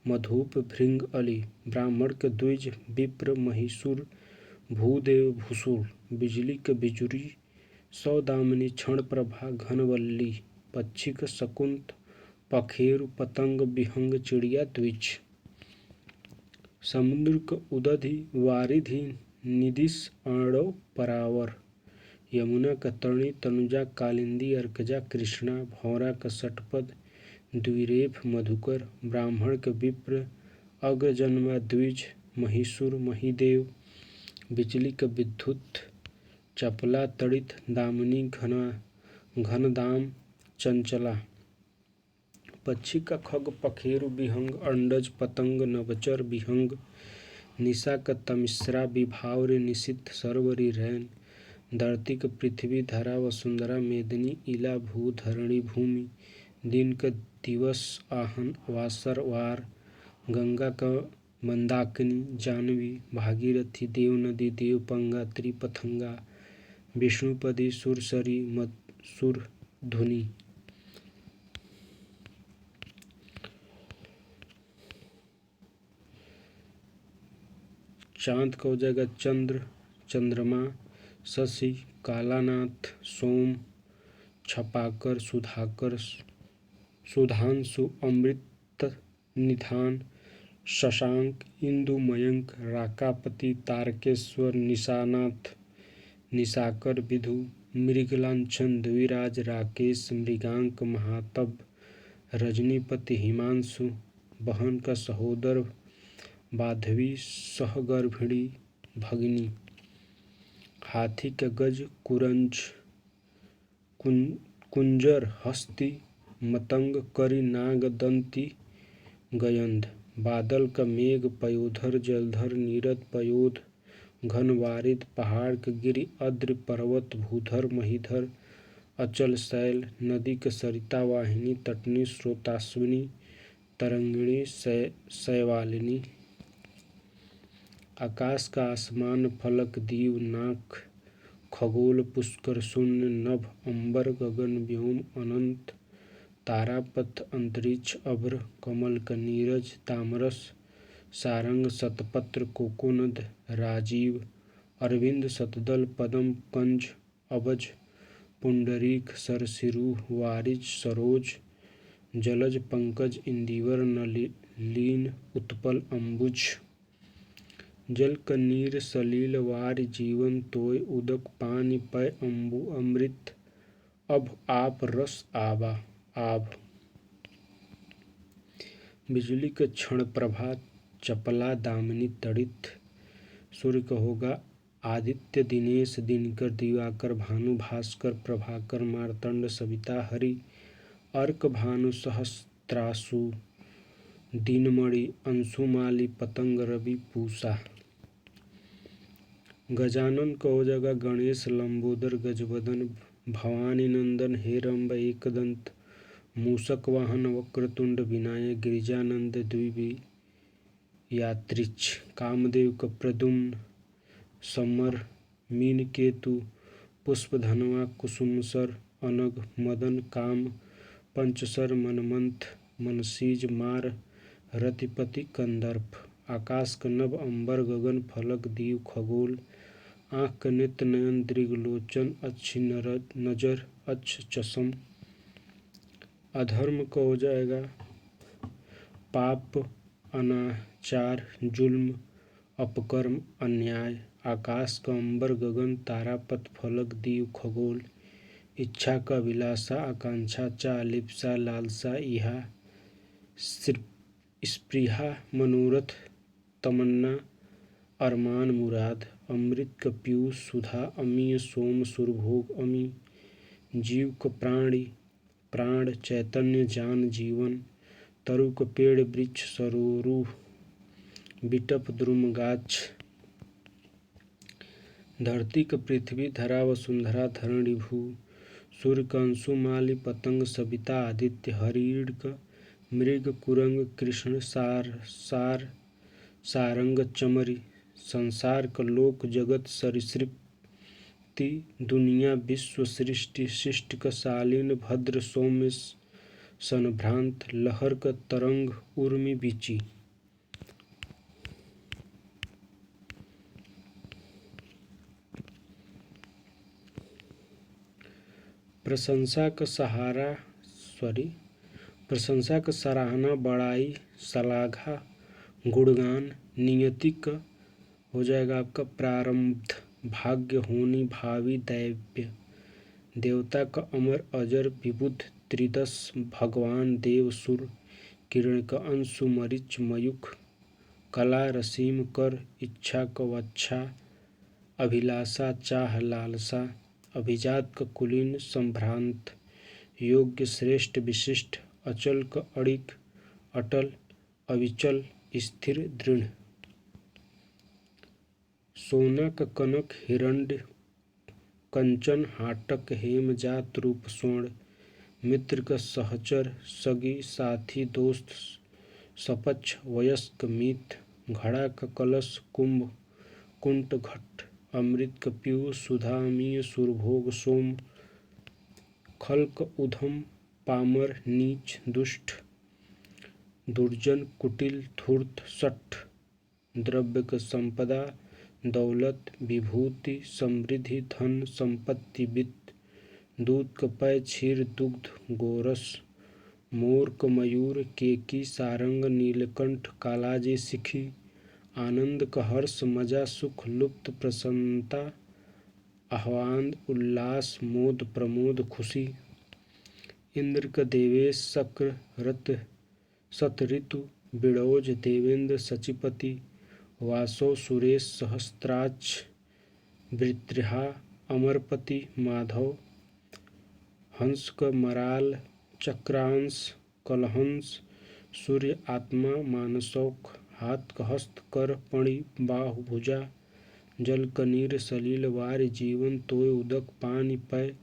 मधुप भृंग अली। ब्राह्मण के द्विज विप्र महिषुर भूदेव भूसुर। बिजली का बिजुरी सौदामिनी क्षण प्रभा घनवल्ली। पक्षी का शकुंत पखेरु पतंग विहंग चिड़िया द्विज। समुद्र का उदधि वारिधि निदिश अर्णव परावर। यमुना का तरणी तनुजा कालिंदी अर्कजा कृष्णा। भौरा का षटपद द्विरेफ मधुकर। ब्राह्मण का विप्र अग्रजन्मा द्विज महिषुर महिदेव। बिजली का विद्युत चपला तड़ित दामिनी घनदाम चंचला। पक्षी का खग पखेरु विहंग अंडज पतंग नभचर विहंग। निशा का तमिश्रा विभाव्र निशित सरवरी रैन। धरती का पृथ्वी धरा वसुंधरा मेदिनी इला भू धरणी भूमि। दिन का दिवस आहन वासर वार। गंगा का मंदाकिनी जानवी भागीरथी देवनदी देवपंगा त्रिपथंगा। विष्णुपदी सुरसरी सुर धुनी। चांद का हो जाएगा चंद्र चंद्रमा। शशि कालानाथ सोम छपाकर सुधाकर सुधांशु अमृत निधान। शशांक इंदु मयंक राकापति तारकेश्वर निशानाथ निशाकर विधु। मृगलांछन द्विराज राकेश मृगांक महातब। रजनीपति हिमांशु बहन का सहोदर बाधवी सहगर्भिणी भगिनी। हाथी का गज कुरंज कुंजर हस्ती मतंग करी नाग दंती गयंध। बादल का मेघ पयोधर जलधर नीरद पयोध घन वारिद। पहाड़ का गिरि अद्र पर्वत भूधर महीधर अचल शैल। नदी का सरिता वाहिनी तटनी स्रोताश्विनी तरंगिणी शैवालिनी। आकाश का आसमान फलक दीव नाक खगोल पुष्कर शून्य नभ अंबर गगन व्योम अनंत। तारापथ अंतरिक्ष अभ्र कमल का नीरज तामरस। सारंग शतपत्र कोकोनद राजीव। अरविंद शतदल पदम कंज अबज पुंडरीक सरसिरुह वारिज सरोज। जलज पंकज इंदिवर नलीन उत्पल अंबुज। जल का नीर सलील वार जीवन तोय उदक पानी पय अम्बु अमृत अब आप रस आबा आभ। बिजली का क्षण प्रभा चपला दामिनी तड़ित। सूर्य का होगा आदित्य दिनेश दिनकर दिवाकर भानु भास्कर प्रभाकर मार्तंड सविता हरि। अर्क भानु सहस्त्रासु दीनमणि अंशुमाली पतंग रवि पूषा। गजानन का हो जाएगा गणेश लंबोदर गजबदन भवानी नंदन हेरम्ब एकदंत मूषक वाहन वक्रतुंड विनायक गिरिजानंद द्विवी यात्रिच। कामदेव का प्रद्युम्न समर मीन केतु पुष्पधनवा कुसुमसर अनग मदन काम पंचसर मनमंथ मनसीज मार रतिपति कंदर्प। आकाश का नभ अंबर गगन फलक दीव खगोल। आँख का नेत्र नयन दृगलोचन अच्छी नजर अच्छ चषम। अधर्म का हो जाएगा पाप अनाचार जुल्म अपकर्म अन्याय। आकाश का अंबर गगन तारापथ फलक दीव खगोल। इच्छा का अभिलाषा आकांक्षा चा लिप्सा लालसा इहा स्पृहा मनोरथ तमन्ना अरमान मुराद। अमृत का पीयूष सुधा अमीय सोम सुरभोग अमी। जीव का प्राण चैतन्य जान जीवन। तरु का पेड़ वृक्ष सरोरु बिटप द्रुम गाछ। धरती का पृथ्वी धरा वसुंधरा धरणी भू। सूर्य का अंशुमाली पतंग सविता आदित्य। हरिण का मृग कुरंग कृष्ण सारंग चमरी। संसार का लोक जगत सरिसृप्ति दुनिया विश्व सृष्टि शिष्ट का शालीन भद्र सौम्य सनभ्रांत। लहर का तरंग उर्मी बीची। प्रशंसा का सराहना बड़ाई सलाघा गुणगान। नियति का हो जाएगा आपका प्रारब्ध, भाग्य, होनी, भावी, दैव्य। देवता का अमर, अजर, विबुध, त्रिदश, भगवान, देव, सुर, किरण का अंशु, मरीच, मयूख, कला, रसीम, कर, इच्छा का वच्छा, अभिलाषा, चाह, लालसा, अभिजात का कुलीन, संभ्रांत, योग्य, श्रेष्ठ, विशिष्ट, अचल का अड़िग, अटल, अविचल, स्थिर, दृढ़। सोना का कनक, हिरण्य, कंचन, हाटक, हेमजात, रूप, स्वर्ण, मित्र का सहचर, सगी, साथी, दोस्त, सपक्ष, वयस्क, मीत, घड़ा का कलश, कुंभ, कुंट, घट, अमृत का पीयूष, सुधा, अमीय, सुरभोग, सोम, खल का उधम, पामर, नीच, दुष्ट, दुर्जन, कुटिल, धूर्त, सठ, द्रव्य का संपदा, दौलत, विभूति, समृद्धि, धन, संपत्ति, वित्त, दूध का पय, क्षीर, दुग्ध, गोरस, मोर का मयूर, केकी, सारंग, नीलकंठ, कालाजी, सिखी, आनंद का हर्ष, मजा, सुख, लुप्त, प्रसन्नता, आह्लाद, उल्लास, मोद, प्रमोद, खुशी। इंद्र का देवेश, शक्र, रत, शतऋतु, बिड़ोज, देवेंद्र, सचिपति, वासव, सुरेश, सहस्त्राक्ष, वृत्रिहा, अमरपति, माधव, हंस का मराल, चक्रांश, कलहंस, सूर्य, आत्मा, मानसौख, हाथ का हस्त, कर, पणि, बाहु, भुजा, जल का नीर, सलील, वार, जीवन, तोय, उदक, पानी, पय,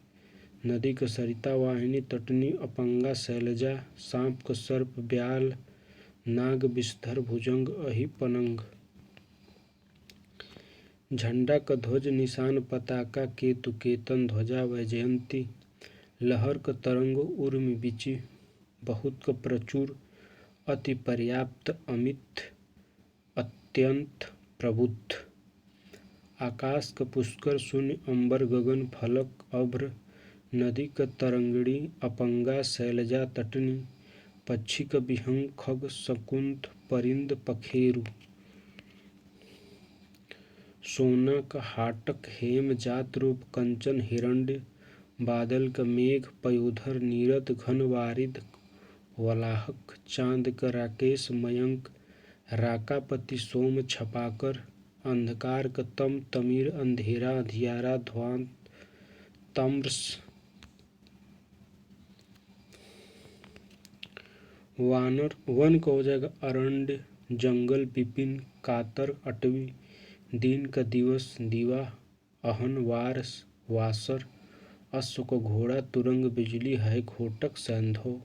नदी का सरिता, वाहिनी, तटनी, अपंगा, शैलजा, सांप का सर्प, ब्याल, नाग, विषधर, भुजंग, अहि, पनंग। झंडा का ध्वज, निशान, पताका, केतु, केतन, ध्वजा, वैजयंती, लहर का तरंग, उर्मि, बिचि, बहुत का प्रचुर, अति, पर्याप्त, अमित, अत्यंत, प्रबुद्ध। आकाश का पुष्कर, शून्य, अंबर, गगन, फलक, अभ्र, नदी का तरंगिणी, अपंगा, शैलजा, तटनी, पक्षी का विहंग, खग, शकुंत, परिंद, पखेरु। सोना का हाटक, हेम, जात, रूप, कंचन, हिरण्य, बादल का मेघ, पयोधर, नीरद, घन, वारिद, वलाहक, चांद का राकेश, मयंक, राकापति, सोम, छपाकर, अंधकार का तम, तमिर, अंधेरा, अंधियारा, ध्वांत, तम्रस। वानर, वन का हो जाएगा अरण्य, जंगल, विपिन, कातर, अटवी, दिन का दिवस, दीवा, अहन, वार, वासर, अश्व को घोड़ा, तुरंग, बिजली, है, घोटक, सैंधव।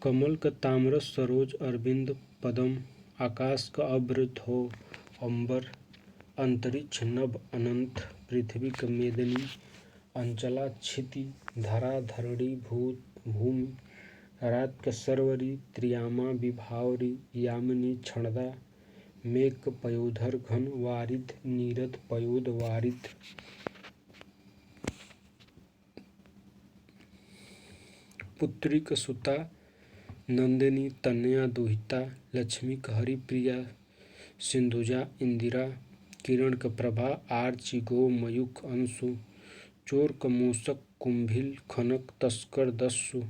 कमल का ताम्रस, सरोज, अरविंद, पदम, आकाश का अभ्र, धो, अंबर, अंतरिक्ष, नभ, अनंत, पृथ्वी का मेदिनी, अंचला, क्षिति, धरा, धरणी, भूत, भूमि, रात का सरवरी, त्रियामा, विभावरी, यामिनी, क्षणदा, मेघ का पयोधर, घन, वारिद, नीरद, पयोद, वारिद। पुत्री का सुता, नंदिनी, तनया, दुहिता, लक्ष्मी का हरिप्रिया, सिंधुजा, इंदिरा, किरण का प्रभा, आर्ची, गो, मयूख, अंशु, चोर का मूषक, कुंभिल, खनक, तस्कर, दस्यु,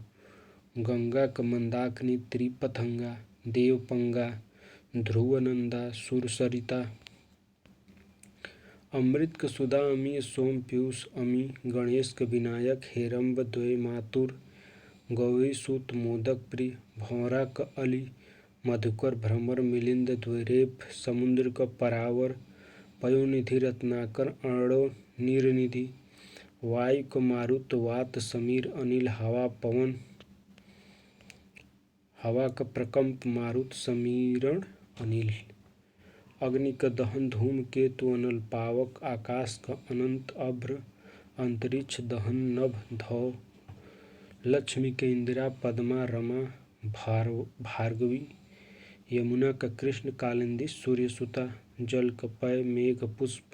गंगा का मंदाकिनी, त्रिपथंगा, देवपंगा, ध्रुवनंदा, सुरसरिता, अमृत का सुधा, अमी, सोम, पीयूष, अमी, गणेश का विनायक, हेरम्ब, द्वय, मातुर, गौरी, सूत, मोदक, प्रिय, भौरा का अली, मधुकर, भ्रमर, मिलिंद, द्वैरेफ, समुद्र का परावर, पयोनिधि, रत्नाकर, अर्णव, नीरनिधि, वायु का मारुत, वात, समीर, अनिल, हवा, पवन, हवा का प्रकंप, मारुत, समीरण, अनिल, अग्नि का दहन, धूम केतु, अनल, पावक, आकाश का अनंत, अभ्र, अंतरिक्ष, दहन, नभ, धौ, लक्ष्मी के इंदिरा, पद्मा, रमा, भार्गवी, यमुना का कृष्ण, कालिंदी, सूर्यसुता, जल का पय, मेघ, पुष्प,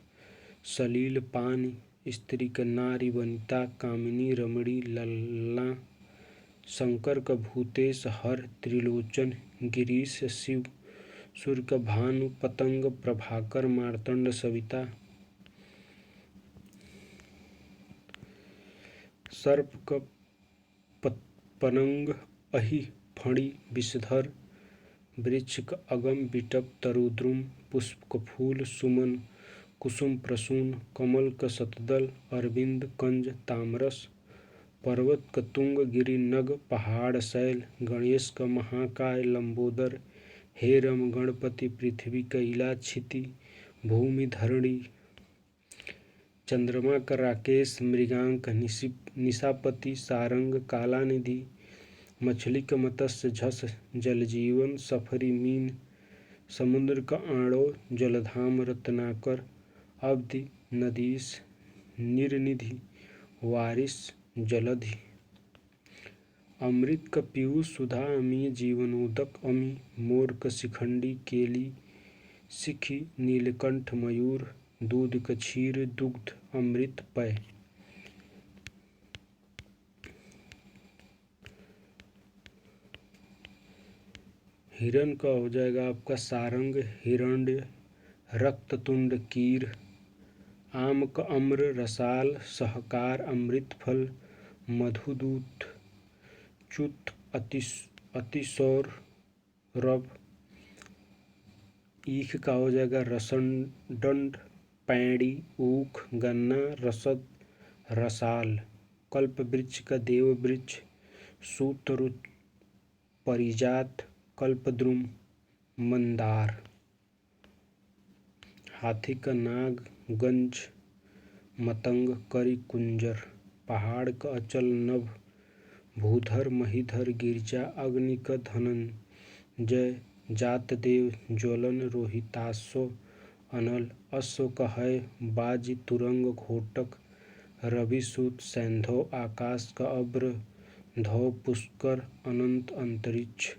सलील, पानी, स्त्री क नारी वनिता कामिनी रमणी ललना शंकर क भूतेश हर त्रिलोचन गिरीश शिव सूर्य क भानु पतंग प्रभाकर मार्तंड सविता सर्प क पनंग अहि फणी विषधर वृक्ष क अगम बिटप तरुद्रुम पुष्प क फूल सुमन कुसुम प्रसून कमल क शतदल अरविंद कंज तामरस पर्वत क तुंग गिरि नग पहाड़ शैल गणेश क महाकाय लंबोदर हेरम गणपति पृथ्वी क इला क्षिति भूमि धरणी चंद्रमा क राकेश मृगांक निशापति सारंग कालानिधि मछली क मत्स्य झस जलजीवन सफरी मीन समुद्र क आणो जलधाम रत्नाकर अवधि नदीश निर्निधि वारिस जलधि अमृत क पीयूष सुधा अमी जीवनोदक अमी मोर क शिखंडी केली सिखी नीलकंठ मयूर दूध क क्षीर दुग्ध अमृत पय हिरण का हो जाएगा आपका सारंग हिरण्य रक्ततुंड कीर आम क अम्र रसाल सहकार अमृत फल मधुदूत च्युत अतिसौर रव ईख का हो जाएगा रसनदंड पैड़ी ऊख गन्ना रसद रसाल कल्प वृक्ष का देव वृक्ष सूतरुच परिजात कल्पद्रुम मंदार हाथी का नाग गंज मतंग करी कुंजर पहाड़ का अचल नभ भूधर महीधर गिरजा अग्नि का धनंजय जात देव ज्वलन रोहितासो अनल अश्व का है बाजी तुरंग घोटक रविसूत सैंधव आकाश का अब्र धौ पुष्कर अनंत अंतरिक्ष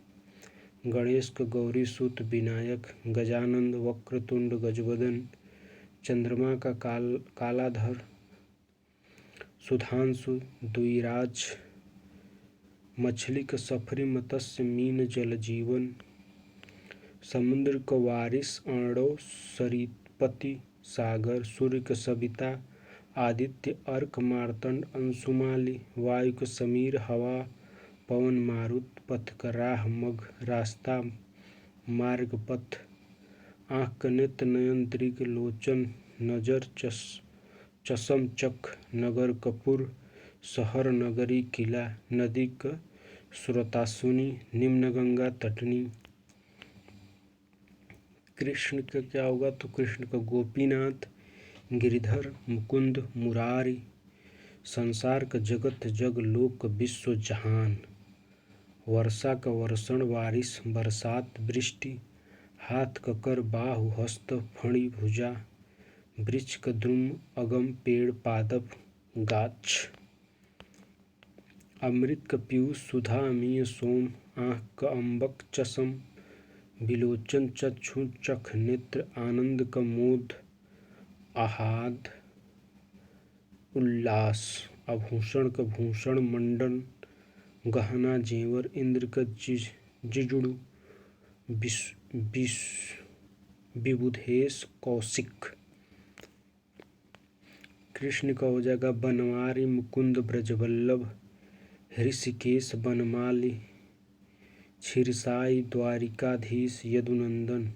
गणेश का गौरी सूत विनायक गजानंद वक्रतुंड गजवदन चंद्रमा का कालाधर सुधांशु द्विराज मछली का सफरी मत्स्य मीन जल जीवन समुद्र का वारिस आणो सरितपति सागर सूर्य का सविता आदित्य अर्क मार्तंड अंशुमाली वायु का समीर हवा पवन मारुत पथ का राह मग रास्ता मार्ग पथ आँख का नेत्र नयन दृग लोचन नजर चशम चख नगर कपूर शहर नगरी किला नदी का स्रोतासुनी निम्न गंगा तटनी कृष्ण का क्या होगा तो कृष्ण का गोपीनाथ गिरिधर मुकुंद मुरारी संसार का जगत जग लोक विश्व जहान वर्षा का वर्षण वारिस बरसात वृष्टि हाथ का कर बाहु हस्त फणी भुजा वृक्ष का द्रुम अगम पेड़ पादप गाछ अमृत का पीयूष सुधा अमीय सोम आँख का अम्बक चषम विलोचन चक्षु चख नेत्र आनंद का मोद आहाद उल्लास आभूषण का भूषण मंडन गहना जेवर इंद्र का जिजुड़ु विबुधेश कौशिक कृष्ण का हो जाएगा बनवारी मुकुंद ब्रजवल्लभ ऋषिकेश बनमाली छिरसाई द्वारिकाधीश यदुनंदन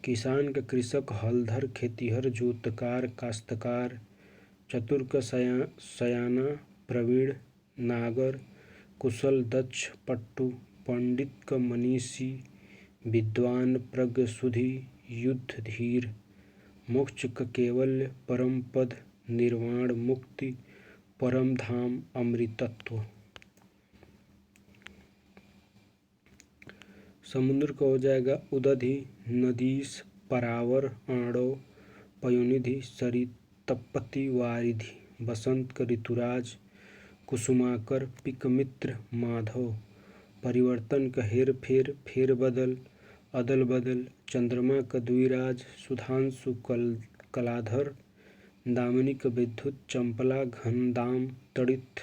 किसान का कृषक हलधर खेतिहर जोतकार काश्तकार चतुर का सयाना प्रवीण नागर कुशल दक्ष पट्टू पंडित का मनीषी विद्वान प्रज्ञ सुधि युद्ध धीर मोक्ष का केवल्य परम पद निर्वाण मुक्ति परम धाम अमृतत्व समुद्र का हो जाएगा उदधि नदीश परावर आणव पयोनिधि सरितपति वारिधि बसंत का ऋतुराज कुसुमाकर पिकमित्र माधव परिवर्तन का हेर फेर फेर बदल अदल बदल चंद्रमा का द्विराज सुधांशु कलाधर दामिनी का विद्युत, चंपला घन दाम तड़ित,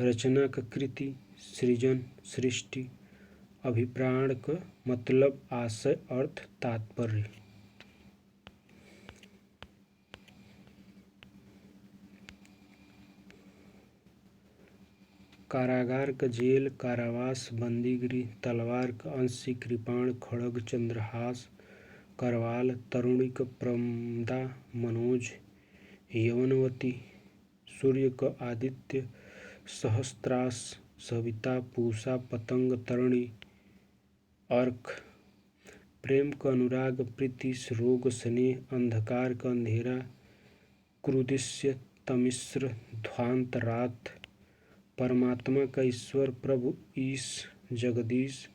रचना का कृति, सृजन सृष्टि, अभिप्राण का मतलब आशय अर्थ तात्पर्य। कारागार का जेल, कारावास, बंदीगृह, तलवार का अंशी, कृपाण, खड़ग, चंद्रहास, करवाल, तरुणी का प्रमदा, मनोज, यवनवती, सूर्य का आदित्य, सहस्त्रास, सविता, पूषा, पतंग, तरणी, अर्क, प्रेम का अनुराग, प्रीति, रोग, स्नेह, अंधकार का अंधेरा, क्रुदिश्य, तमिश्र, ध्वांत, रात, परमात्मा का ईश्वर, प्रभु, ईश, जगदीश,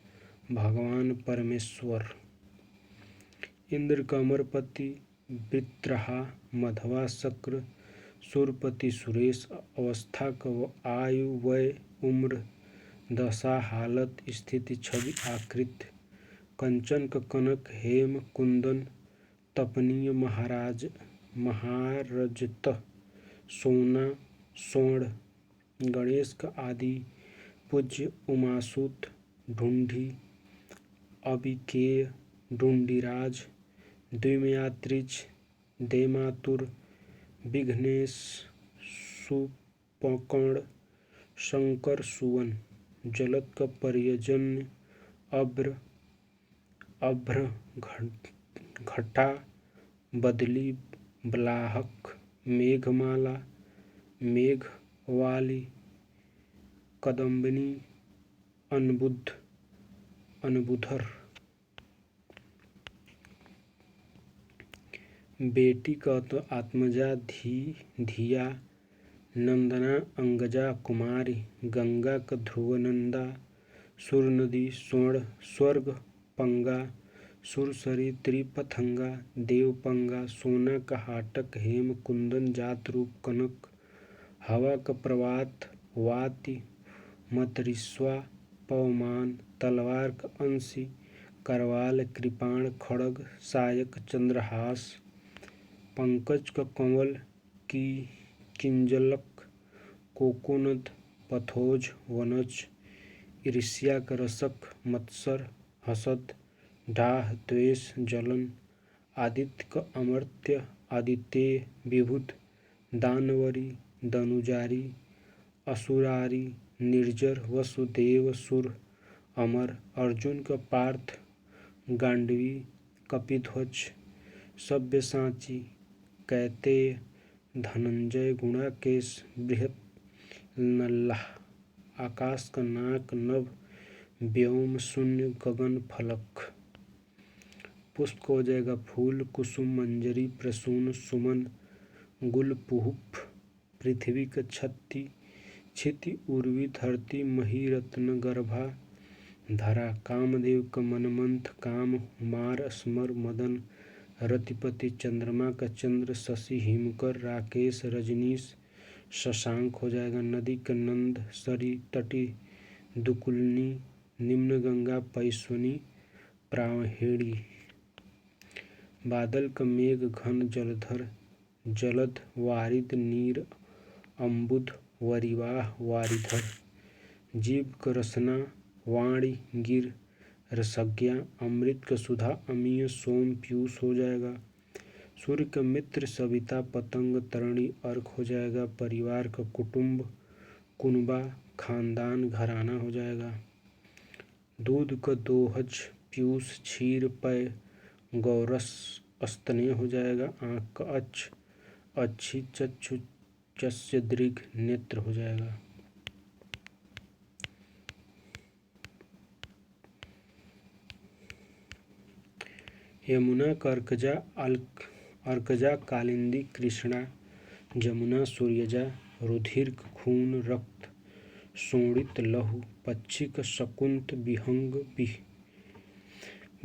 भगवान, परमेश्वर, इंद्र का अमरपति, वित्रहा, मधवा, शक्र, सुरपति, सुरेश, अवस्था का आयु, वय, उम्र, दशा, हालत, स्थिति, छवि, आकृति, कंचन का कनक, हेम, कुंदन, तपनीय, महाराज, महारजत, सोना, स्वर्ण, गणेश का आदि, पूज्य, उमासुत, ढूंढी, अबिकेय, ढूंढीराज, द्विमयात्रिज, देमातुर, विघ्नेश, सुपकर्ण, शंकर, सुवन, जलद का पर्यजन्य, अभ्र, अभ्र, घटा, बदली, ब्लाहक, मेघमाला, मेघवाली, कदम्बिनी, अनबुध, अनबुधर, बेटी का तो आत्मजा, धिया, नंदना, अंगजा, कुमारी, गंगा का ध्रुवनंदा, सुर नदी, स्वर्ण, स्वर्ग, पंगा, सुरसरी, त्रिपथंगा, देवपंगा, सोना का हाटक, हेम, कुंदन, जात रूप, कनक, हवा का प्रवात, वाति, मतरिस्वा, पवमान, तलवार का अंशी, करवाल, कृपाण, खड़ग, सायक, चंद्रहास, पंकज का कंवल, की किंजलक, कोकोनद, पथोज, वनज, ईर्ष्या का रसक, मत्सर, हसद, डाह, द्वेष, जलन, आदित्य का अमर्त्य, आदित्य, विभुत, दानवरी, दनुजारी, असुरारी, निर्जर, वसुदेव, सुर, अमर, अर्जुन का पार्थ, गांडवी, कपिध्वज, सब्यसाची, कैतेय, धनंजय, गुणाकेश, बृहत, नल्लाह, आकाश का नाक, नभ, व्योम, शून्य, गगन, फलक। पुष्प को हो जाएगा फूल, कुसुम, मंजरी, प्रसून, सुमन, गुल, पुष्प, पृथ्वी का छत्ती, क्षिति, उर्वी, धरती, मही, रत्न, गर्भा, धरा, कामदेव का मनमंथ, काम, मार, स्मर, मदन, रतिपति, चंद्रमा का चंद्र, शशि, हिमकर, राकेश, रजनीश, शशांक हो जाएगा, नदी का नंद, सरी, तटी, दुकुलनी, निम्न गंगा, पैश्वनी, प्रावहिणी, बादल का मेघ, घन, जलधर, जलद, वारिद, नीर, अम्बुद, वरिवाह, वारिधर, जीव का रसना, वाणी, गिर, रसज्ञा, अमृत का सुधा, अमीय, सोम, पीयूष हो जाएगा, सूर्य का मित्र, सविता, पतंग, तरणी, अर्क हो जाएगा, परिवार का कुटुंब, कुनबा, खानदान, घराना हो जाएगा, दूध का दोहज, पीयूष, क्षीर, पय, गौरस, स्तनेय हो जाएगा, आँख का अच्छ, अच्छी, चक्षु, चस्य, दृग, नेत्र हो जाएगा। यमुना का अर्कजा, अर्कजा, कालिंदी, कृष्णा, जमुना, सूर्यजा, रुधिर, खून, रक्त, शोणित, लहु, पक्षी का शकुंत, विहंग,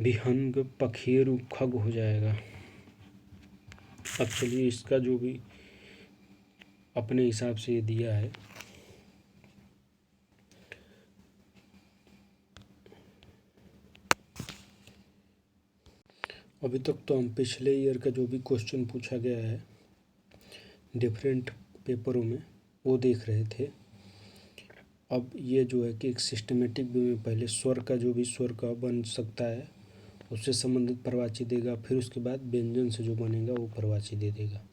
विहंग, पखेरु, खग हो जाएगा। अब चलिए इसका जो भी अपने हिसाब से दिया है, अभी तक तो हम पिछले ईयर का जो भी क्वेश्चन पूछा गया है डिफरेंट पेपरों में, वो देख रहे थे। अब ये जो है कि एक सिस्टमेटिक वे में पहले स्वर का जो भी स्वर का बन सकता है उससे संबंधित प्रवाची देगा, फिर उसके बाद व्यंजन से जो बनेगा वो प्रवाची दे देगा।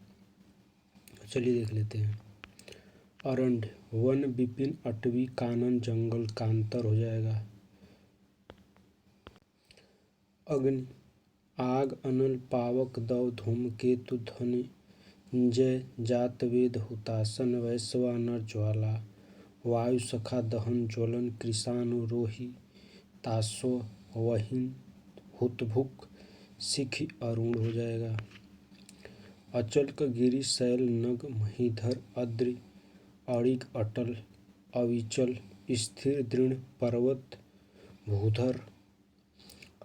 चलिए देख लेते हैं। अरण्य, वन, विपिन, अटवी, कानन, जंगल, कांतर हो जाएगा। अग्नि, आग, अनल, पावक, दव, धूमकेतु, धनंजय, जातवेद, हुतासन, वैश्वानर, ज्वाला, वायु, सखा, दहन, ज्वलन, कृशानु, रोहि, तासो, वहिन, हुतभुक, सिखी, अरुण हो जाएगा। अचल का गिरि, शैल, नग, महीधर, अद्रि, अड़िग, अटल, अविचल, स्थिर, दृढ़, पर्वत, भूधर।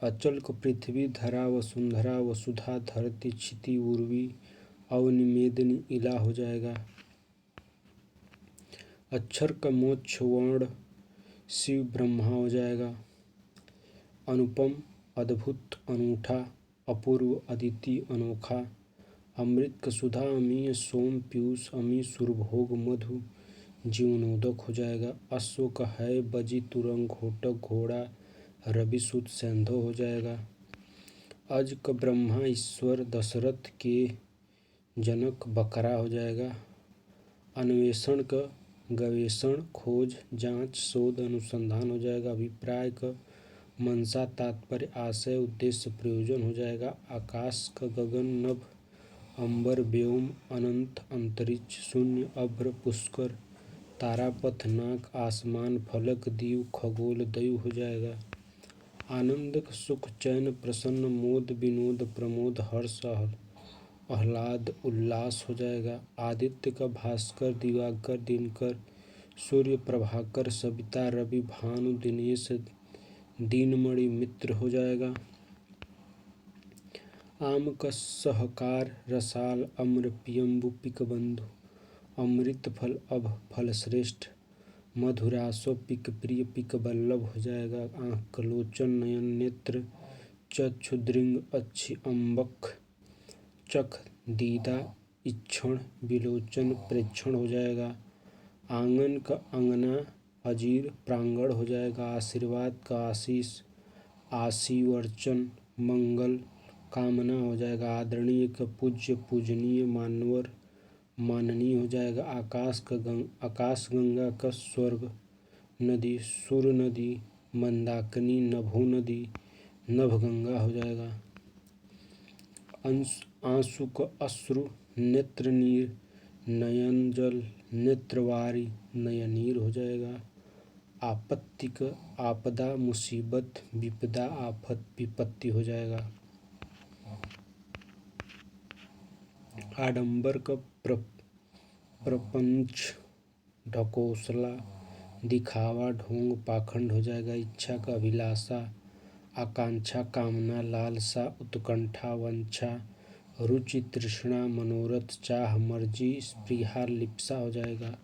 अचल को पृथ्वी, धरा, वसुंधरा, वसुधा, धरती, क्षिति, उर्वी, अवनि, मेदिनी, इला हो जाएगा। अक्षर का मोक्ष, वर्ण, शिव, ब्रह्मा हो जाएगा। अनुपम, अद्भुत, अनूठा, अपूर्व, अदिति, अनोखा। अमृत का सुधा, अमीय, सोम, पीयूष, अमी, सुरभोग, मधु, जीवनोदक हो जाएगा। अश्व का है, बजी, तुरंग, घोटक, घोड़ा, रवि, सूत, सैंधव हो जाएगा। अज का ब्रह्मा, ईश्वर, दशरथ के जनक, बकरा हो जाएगा। अन्वेषण का गवेषण, खोज, जांच, शोध, अनुसंधान हो जाएगा। अभिप्राय का मंशा, तात्पर्य, आशय, उद्देश्य, प्रयोजन हो जाएगा। आकाश का गगन, नभ, अंबर, व्योम, अनंत, अंतरिक्ष, शून्य, अभ्र, पुष्कर, तारापथ, नाक, आसमान, फलक, दीव, खगोल, दैव हो जाएगा। आनंद, सुख, चैन, प्रसन्न, मोद, विनोद, प्रमोद, हर्ष, आह्लाद, उल्लास हो जाएगा। आदित्य का भास्कर, दिवाकर, दिनकर, सूर्य, प्रभाकर, सविता, रवि, भानु, दिनेश, दीनमणि, मित्र हो जाएगा। आम का सहकार, रसाल, अम्र, पियम्बु, पिकबंधु, अमृत फल, अभ, फल श्रेष्ठ, मधुरासो, पिक प्रिय, पिक बल्लभ हो जाएगा। आँख का लोचन, नयन, नेत्र, चक्षु, दृंग, अच्छी, अम्बक, चख, दीदा, इक्षण, विलोचन, प्रेक्षण हो जाएगा। आंगन का अंगना, अजीर, प्रांगण हो जाएगा। आशीर्वाद का आशीष, आशीर्वचन, मंगल, कामना हो जाएगा। आदरणीय का पूज्य, पूजनीय, मानवर, माननीय हो जाएगा। आकाश गंगा का स्वर्ग नदी, सुर नदी, मंदाकिनी, नभो नदी, नभगंगा हो जाएगा। आंसू का अश्रु, नेत्र नीर, नयन जल, नेत्रवारी, नयनीर हो जाएगा। आपत्ति का आपदा, मुसीबत, विपदा, आफत, विपत्ति हो जाएगा। आडंबर का प्रपंच, ढकोसला, दिखावा, ढोंग, पाखंड हो जाएगा। इच्छा का अभिलाषा, आकांक्षा, कामना, लालसा, उत्कंठा, वंशा, रुचि, तृष्णा, मनोरथ, चाह, मर्जी, स्पृहा, लिप्सा हो जाएगा।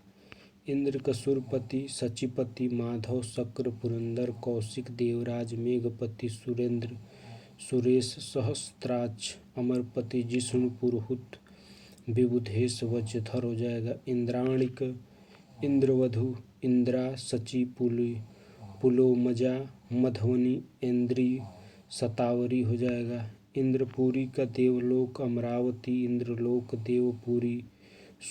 इंद्र का सुरपति, सचिपति, माधव, शक्र, पुरंदर, कौशिक, देवराज, मेघपति, सुरेंद्र, सुरेश, सहस्त्राक्ष, अमरपति, जिष्णु, पुरुहूत, विबुधेश, वज्रधर हो जाएगा। इंद्राणिक, इंद्रवधु, इंद्रा, सची, पुलोमजा, मधवनी, इंद्री, शतावरी हो जाएगा। इंद्रपुरी का देवलोक, अमरावती, इंद्रलोक, देवपुरी,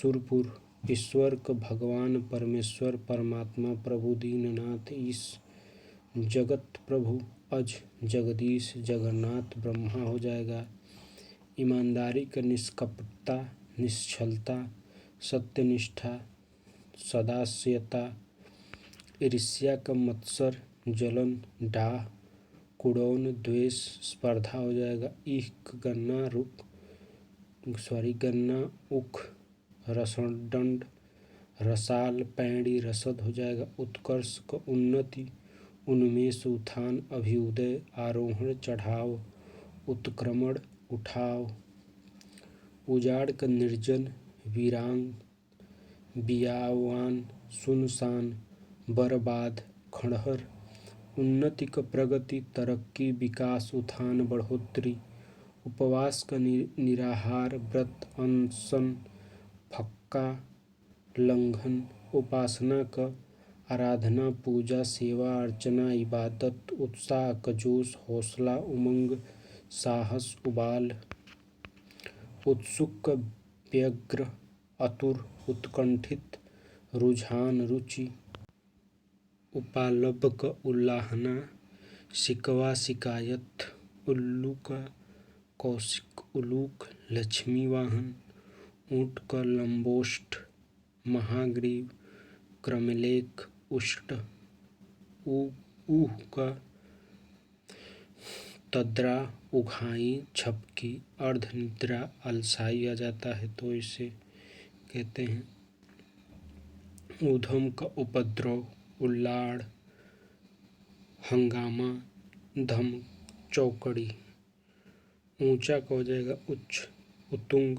सुरपुर। ईश्वर का भगवान, परमेश्वर, परमात्मा, प्रभु, दीननाथ, ईश, जगत प्रभु, अज, जगदीश, जगन्नाथ, ब्रह्मा हो जाएगा। ईमानदारी का निष्कपटता, निश्चलता, सत्यनिष्ठा, सदास्यता। ईर्ष्या का मत्सर, जलन, डाह, कुड़ौन, द्वेष, स्पर्धा हो जाएगा। ईख, गन्ना, उख, रसदंड, रसाल, पैड़ी, रसद हो जाएगा। उत्कर्ष का उन्नति, उन्मेष, उत्थान, अभ्युदय, आरोहण, चढ़ाव, उत्क्रमण, उठाव। उजाड़ का निर्जन, वीरांग, बियावान, सुनसान, बर्बाद, खंडहर। उन्नति का प्रगति, तरक्की, विकास, उत्थान, बढ़ोतरी। उपवास का निराहार, व्रत, अनशन, का लंघन, उपासना का आराधना, पूजा, सेवा अर्चना, इबादत, उत्साह का जोश, हौसला, उमंग, साहस, उबाल, उत्सुक, व्यग्र, आतुर, उत्कंठित, रुझान, रुचि, उपालंब, उल्लाहना, शिकवा, शिकायत, उल्लूक, कौशिक, उलूक, लक्ष्मी वाहन, ऊँट का लंबोष्ठ, महाग्रीव, क्रमलेख, उष्ट, ऊह का तद्रा, उघाई, झपकी, अर्धनिद्रा, अलसाई आ जाता है तो इसे कहते हैं। ऊधम का उपद्रव, उल्लाड़, हंगामा, धम, चौकड़ी। ऊंचा का हो जाएगा उच्च, उतुंग,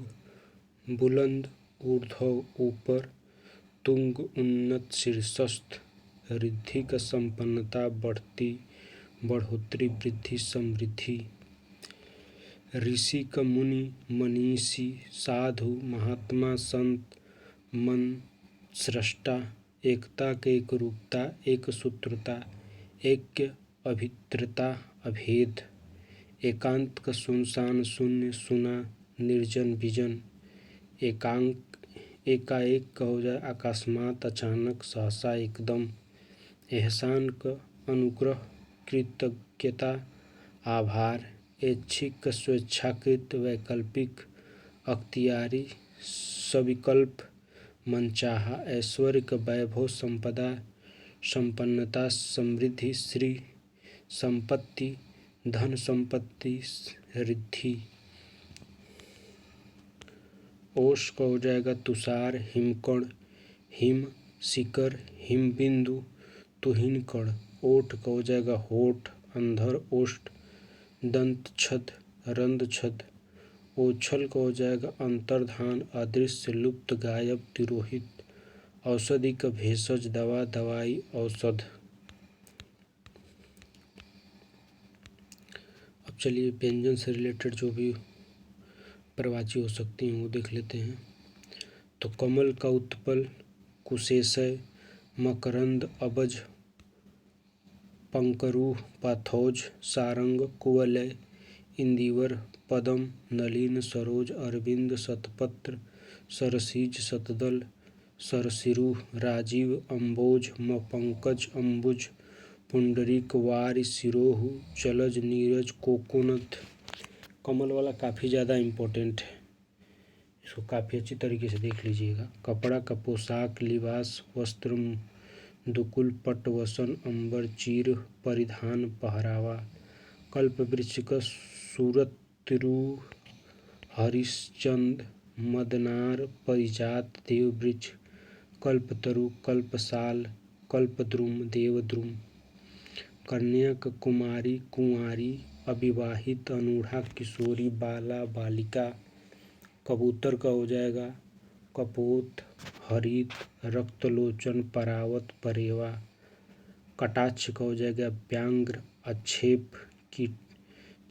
बुलंद, ऊर्ध्व, ऊपर, तुंग, उन्नत, शीर्षस्थ। रिद्धि का संपन्नता, बढ़ती, बढ़ोतरी, वृद्धि, समृद्धि। ऋषि का मुनि, मनीषी, साधु, महात्मा, संत, मन, सृष्टा। एकता के एकरूपता, एक सूत्रता, ऐक्य, अभित्रता, अभेद। एकांत का सुनसान, शून्य, सुना, निर्जन, विजन। एकाएक का हो जाए अकस्मात, अचानक, सहसा, एकदम। एहसान का अनुग्रह, कृतज्ञता, आभार। ऐच्छिक, स्वेच्छाकृत, वैकल्पिक, अख्तियारी, सविकल्प, मनचाहा। ऐश्वर्य का वैभव, संपदा, संपन्नता, समृद्धि, श्री, संपत्ति, धन संपत्ति, रिद्धि। ओश का हो जाएगा तुषार, हिमकण, हिम, शिखर, हिमबिंदु, तुहिन कण। ओठ का हो जाएगा होठ, अंधर, ओष्ठ, दंत छद, रंध छद। ओछल का हो जाएगा अंतर्धान, अदृश्य, लुप्त, गायब, तिरोहित। औषधि का भेषज, दवा, दवाई, औषध। अब चलिए व्यंजन से रिलेटेड जो भी प्रवाची हो सकती हैं वो देख लेते हैं। तो कमल का उत्पल, कुशेशय, मकरंद, अबज, पंकरूह, पाथौज, सारंग, कुवलय, इंदिवर, पदम, नलिन, सरोज, अरविंद, शतपत्र, सरसीज, शतदल, सरसिरुह, राजीव, अम्बोज, पंकज, अम्बुज, पुंडरीक, वारि, सिरोह, चलज, नीरज, कोकोनद। कमल वाला काफ़ी ज़्यादा इम्पोर्टेंट है, इसको काफ़ी अच्छी तरीके से देख लीजिएगा। कपड़ा का पोशाक, लिबास, वस्त्र, दुकुल, पट, वसन, अंबर, चीर, परिधान, पहरावा। कल्प वृक्ष का सूरत, तिरु, हरिश्चंद, मदनार, परिजात, देव वृक्ष। कल्पतरु, कल्पसाल, कल्पद्रुम, देवद्रुम। कन्या का कुमारी, कुंवारी, अविवाहित, अनूढ़ा, किशोरी, बाला, बालिका। कबूतर का हो जाएगा कपोत, हरित, रक्तलोचन, परावत, परेवा। कटाक्ष का हो जाएगा व्यांग्र, अच्छेप,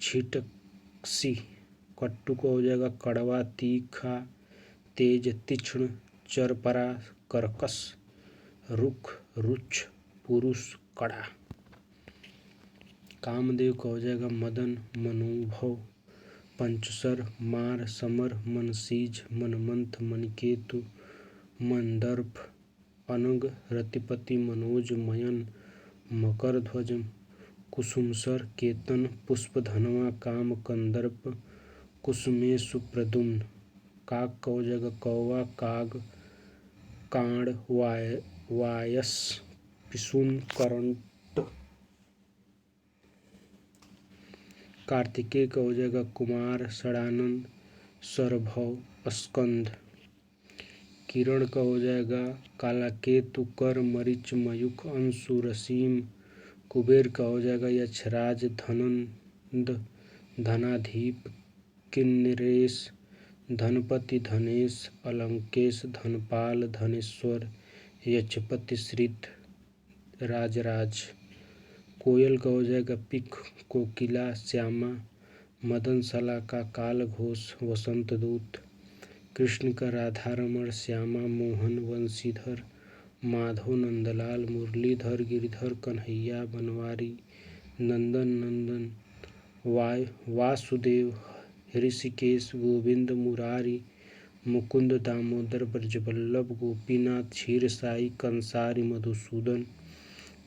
छिटकसी। कट्टु का हो जाएगा कड़वा, तीखा, तेज, तीक्ष्ण, चरपरा, कर्कश। रुख, रुक्ष, पुरुष, कड़ा। कामदेव का हो जाएगा मदन, मनोभव। पंचसर, मार, समर, मनसीज, मनमंथ, मनकेतु, मंदर्प। अनग, रतिपति, मनोज, मयन, मकरध्वज, कुसुमसर, केतन, पुष्पधनवा, काम, कंदर्प, कुसुमेशु, प्रद्युम्न। काक का हो जाएगा कौवा, काग, कांड, वायस, पिशुन, करंट। कार्तिकेय का हो जाएगा कुमार, षडानंद, सरभव, स्कंद। किरण का हो जाएगा कालाकेतु, कर, मरीच, मयूख, अंशु, रसीम। कुबेर का हो जाएगा यक्षराज, धनंद, धनाधीप, किन्नरेश, धनपति, धनेश, अलंकेश, धनपाल, धनेश्वर, यक्षपति, श्रित, राजराज। कोयल का हो जाएगा पिक, कोकिला, श्यामा, मदनशाला का काल घोष, वसंत दूत। कृष्ण का राधा रमण श्यामा मोहन वंशीधर माधव नंदलाल मुरलीधर गिरधर कन्हैया बनवारी नंदन नंदन वासुदेव ऋषिकेश गोविंद मुरारी मुकुंद दामोदर ब्रजवल्लभ गोपीनाथ क्षीरसाई कंसारी मधुसूदन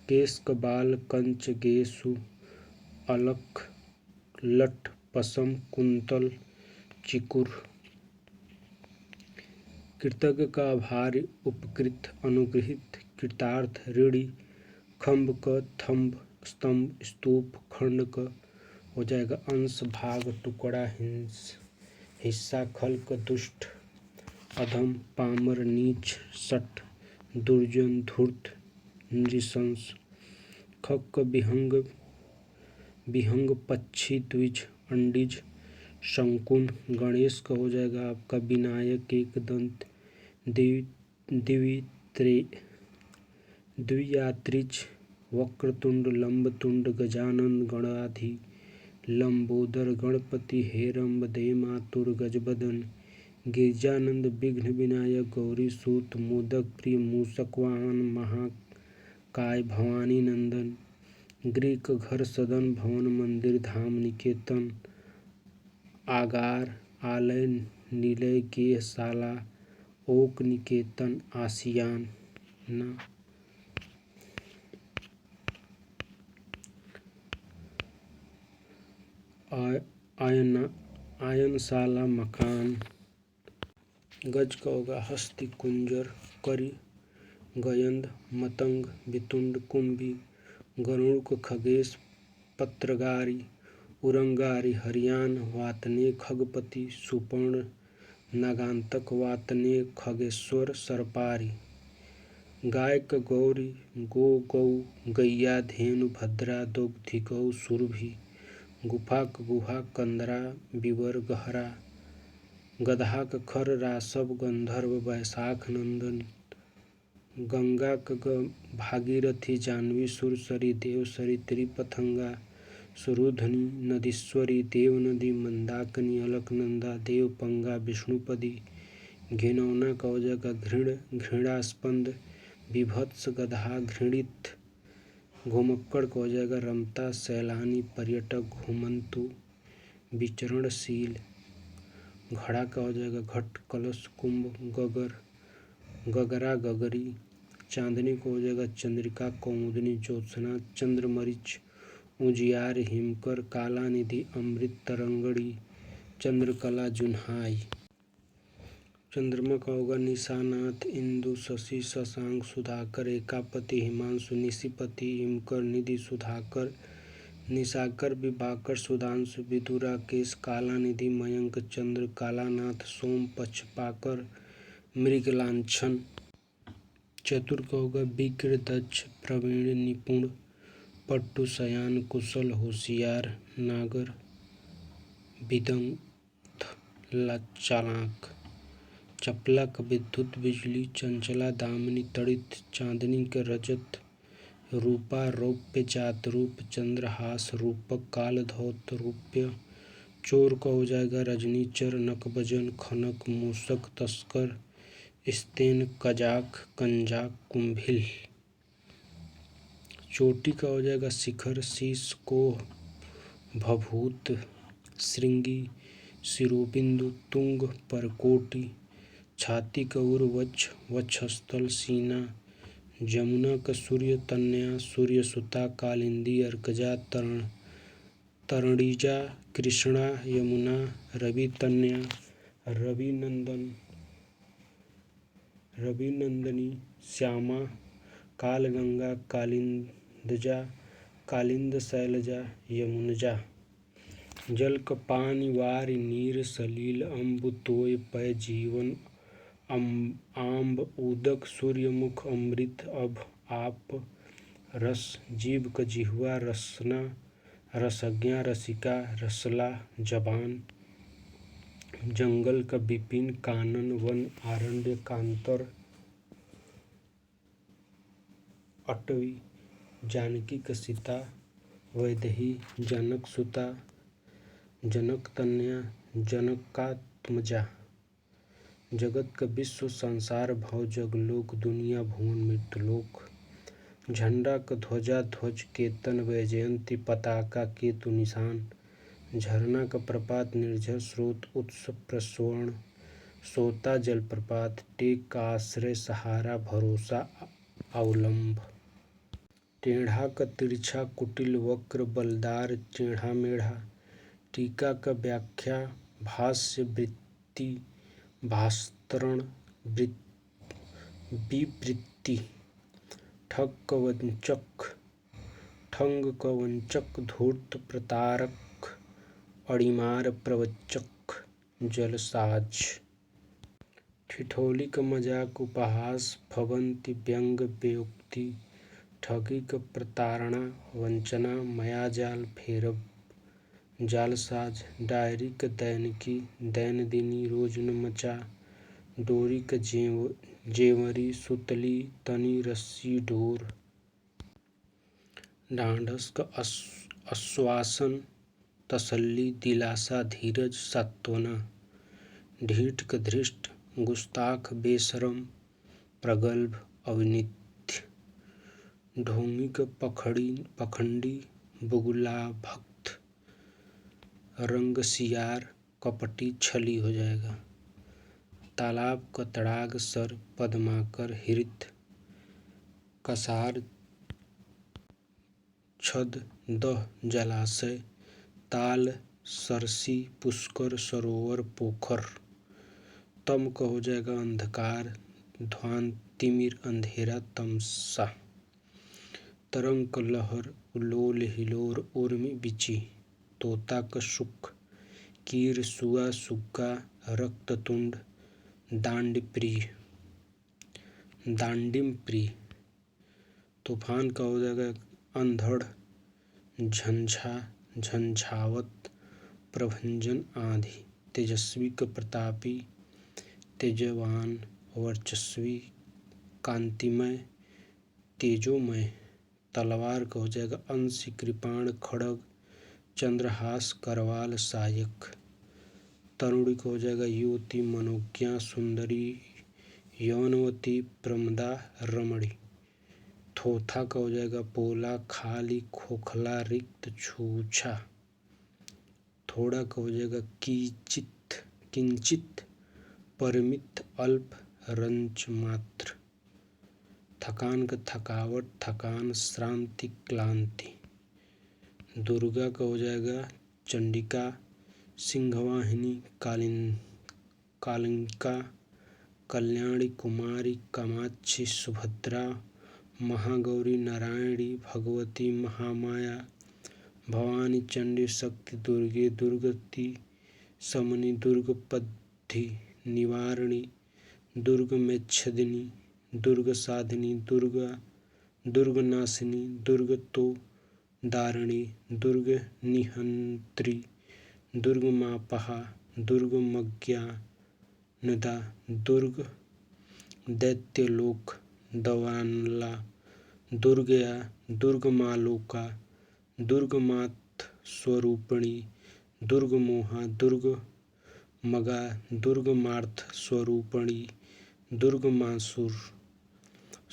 केशकबाल कंच गेसु अलख लट पसम कुंतल चिकुर। कृतज्ञ का आभारी उपकृत अनुगृहित कृतार्थ ऋणी खम्भ क थम्भ स्तंभ स्तूप खंड क हो जाएगा अंश भाग टुकड़ा हिस्सा खल्क दुष्ट अधम पामर नीच सट दुर्जन धूर्त नृशंस खक विहंग पक्षी द्विज अंडिज शंकुन। गणेश का हो जाएगा आपका विनायक एक दंत द्वियात्रिज वक्रतुंड लंबतुंड गजानन गणाधि लंबोदर गणपति हेरम्ब देमातुर गजबदन गिरिजानंद विघ्न विनायक गौरी सूत मोदक प्रिय मूषक वाहन महाकाय भवानी नंदन ग्रीक घर सदन भवन मंदिर धाम निकेतन आगार आलय निलय गेह शाला ओक निकेतन आसियान न आयनशाला मकान। गज का होगा हस्ती कुंजर करी गयंद मतंग वितुंड कुंभी गरुड़ खगेश पत्रगारी उरंगारी हरियान वातने खगपति सुपर्ण नागांतक वातने खगेश्वर सरपारी। गाय का गौरी गौ गैया धेनु भद्रा दोग्धि गौ सुरभि गुफा गुहा कंदरा विवर गहरा गधा खर रासव गंधर्व वैशाख नंदन गंगा भागीरथी जानवी सुरसरी देवसरी त्रिपथंगा सुरुधनी नदीश्वरी देव नदी मंदाकिनी अलकनंदा देवपंगा विष्णुपदी घिनौना कौजा का घृणास्पंद विभत्स गधा घृणित घुमक्कड़ का हो जाएगा रमता सैलानी पर्यटक घुमंतु विचरणशील घड़ा का हो जाएगा घट कलश कुंभ गगरा गगरी चांदनी को हो जाएगा चंद्रिका कौमुदनी ज्योत्सना चंद्रमरिच उजियार हिमकर काला निधि अमृत तरंगड़ी चंद्रकला जुन्हाई। चंद्रमा का होगा निशानाथ इंदु शशि शशांक सुधाकर एकापति हिमांशु निशिपति हिमकर निधि सुधाकर निशाकर विभाकर सुधांशु विदुरा केश काला निधि मयंक चंद्र कालानाथ सोम पक्षपाकर मृगलांछन। चतुर का होगा विक्र दक्ष प्रवीण निपुण पट्टु शयान कुशल होशियार नागर विदग्ध चालाक चपलक विद्युत बिजली चंचला दामिनी तड़ित चांदनी के रजत रूपा रौप्य जातरूप चंद्रहास रूपक कालधौत रूप्य। चोर का हो जाएगा रजनीचर नकबजन खनक मूसक तस्कर स्तेन कजाक कंजाक कुंभिल। चोटी का हो जाएगा शिखर शीश कोह भभूत श्रृंगी शिरोबिंदु तुंग परकोटि छाती का उर वक्षस्थल सीना जमुना का सूर्य तन्या सूर्य सुता कालिंदी अर्कजा तरणीजा कृष्णा यमुना रवि तन्या रवि नंदनी श्यामा कालगंगा कालिंदजा कालिंद शैलजा यमुनजा। जल का पानी वारि नीर सलील अम्बु तोय पय जीवन आम्ब उदक सूर्यमुख अमृत अभ आप रस जीव का जिह्वा रसना रसज्ञा रसिका रसला जबान। जंगल का विपिन कानन वन आरण्य कांतर अटवी जानकी का सीता वैदेही जनक सुता जनक तनया जनकात्मजा। जगत का विश्व संसार भव जग लोक दुनिया भुवन मृत्युलोक। झंडा क ध्वजा ध्वज केतन वैजयंती पताका केतु निशान। झरना का प्रपात निर्झर स्रोत उत्स प्रस्वर्ण सोता जलप्रपात टेक का आश्रय सहारा भरोसा अवलंब। टेढ़ा का तिरछा कुटिल वक्र बलदार टेढ़ा मेढ़ा। टीका का व्याख्या भाष्य वृत्ति भास्त्रण विवृत्ति। ठग क वंचक ठंग क वंचक धूर्त प्रतारक अणिमार प्रवचक जलसाज। ठिठोली क मजाक उपहास फबंती व्यंग व्युक्ति। ठगी क प्रतारणा वंचना मायाजाल फेरब जालसाज। डायरी क दैनिकी दैनंदिनी रोजनमचा। डोरी क जेवरी सुतली तनी रस्सी डोर। ढाढ़स क आश्वासन तसल्ली दिलासा धीरज सांत्वना। ढीठ क धृष्ट गुस्ताख बेशरम प्रगल्भ अविनीत। ढोंगी क पखंडी बुगलाभक्त रंगसियार कपटी छली हो जाएगा। तालाब क तड़ाग सर पद्माकर हृत। कसार छद दह जलाशय ताल सरसी पुष्कर सरोवर पोखर। तम का हो जाएगा अंधकार ध्वान तिमिर अंधेरा तमसा। तरंग क लहर उलोल हिलोर उर्मी बिची। तोता क सुख कीर सुआ सुग्गा रक्ततुंड दांडिम प्रिय। तूफान का हो जाएगा अंधड़ झंझा झंझावत प्रभंजन आंधी। तेजस्वी क प्रतापी तेजवान वर्चस्वी कांतिमय तेजोमय। तलवार का हो जाएगा अंशी कृपाण खड़ग चंद्रहास करवाल सायक। तरुणी को हो जाएगा युवती मनोज्ञा सुंदरी यौनवती प्रमदा रमणी। थोथा का हो जाएगा पोला खाली खोखला रिक्त छूछा। थोड़ा का हो जाएगा किंचित परिमित अल्प रंच मात्र। थकान का थकावट थकान श्रांति क्लांति। दुर्गा का हो जाएगा चंडिका सिंहवाहिनी कालिंका कल्याणी कुमारी कामाक्षी सुभद्रा महागौरी नारायणी भगवती महामाया भवानी चंडी शक्ति दुर्गे दुर्गति समनी दुर्गपद्धि निवारिणी दुर्गमेच्छदिनी दुर्गसाधिनी दुर्गनाशिनी दुर्गतो दारिणी दुर्गनिहंत्री दुर्गमापहा दुर्गमज्ञानदा दुर्ग दैत्यलोक दवानला दुर्गया दुर्गमालोका दुर्गमात स्वरूपिणी दुर्गमोहा दुर्गमगा दुर्गमार्थ स्वरूपिणी दुर्गमासुर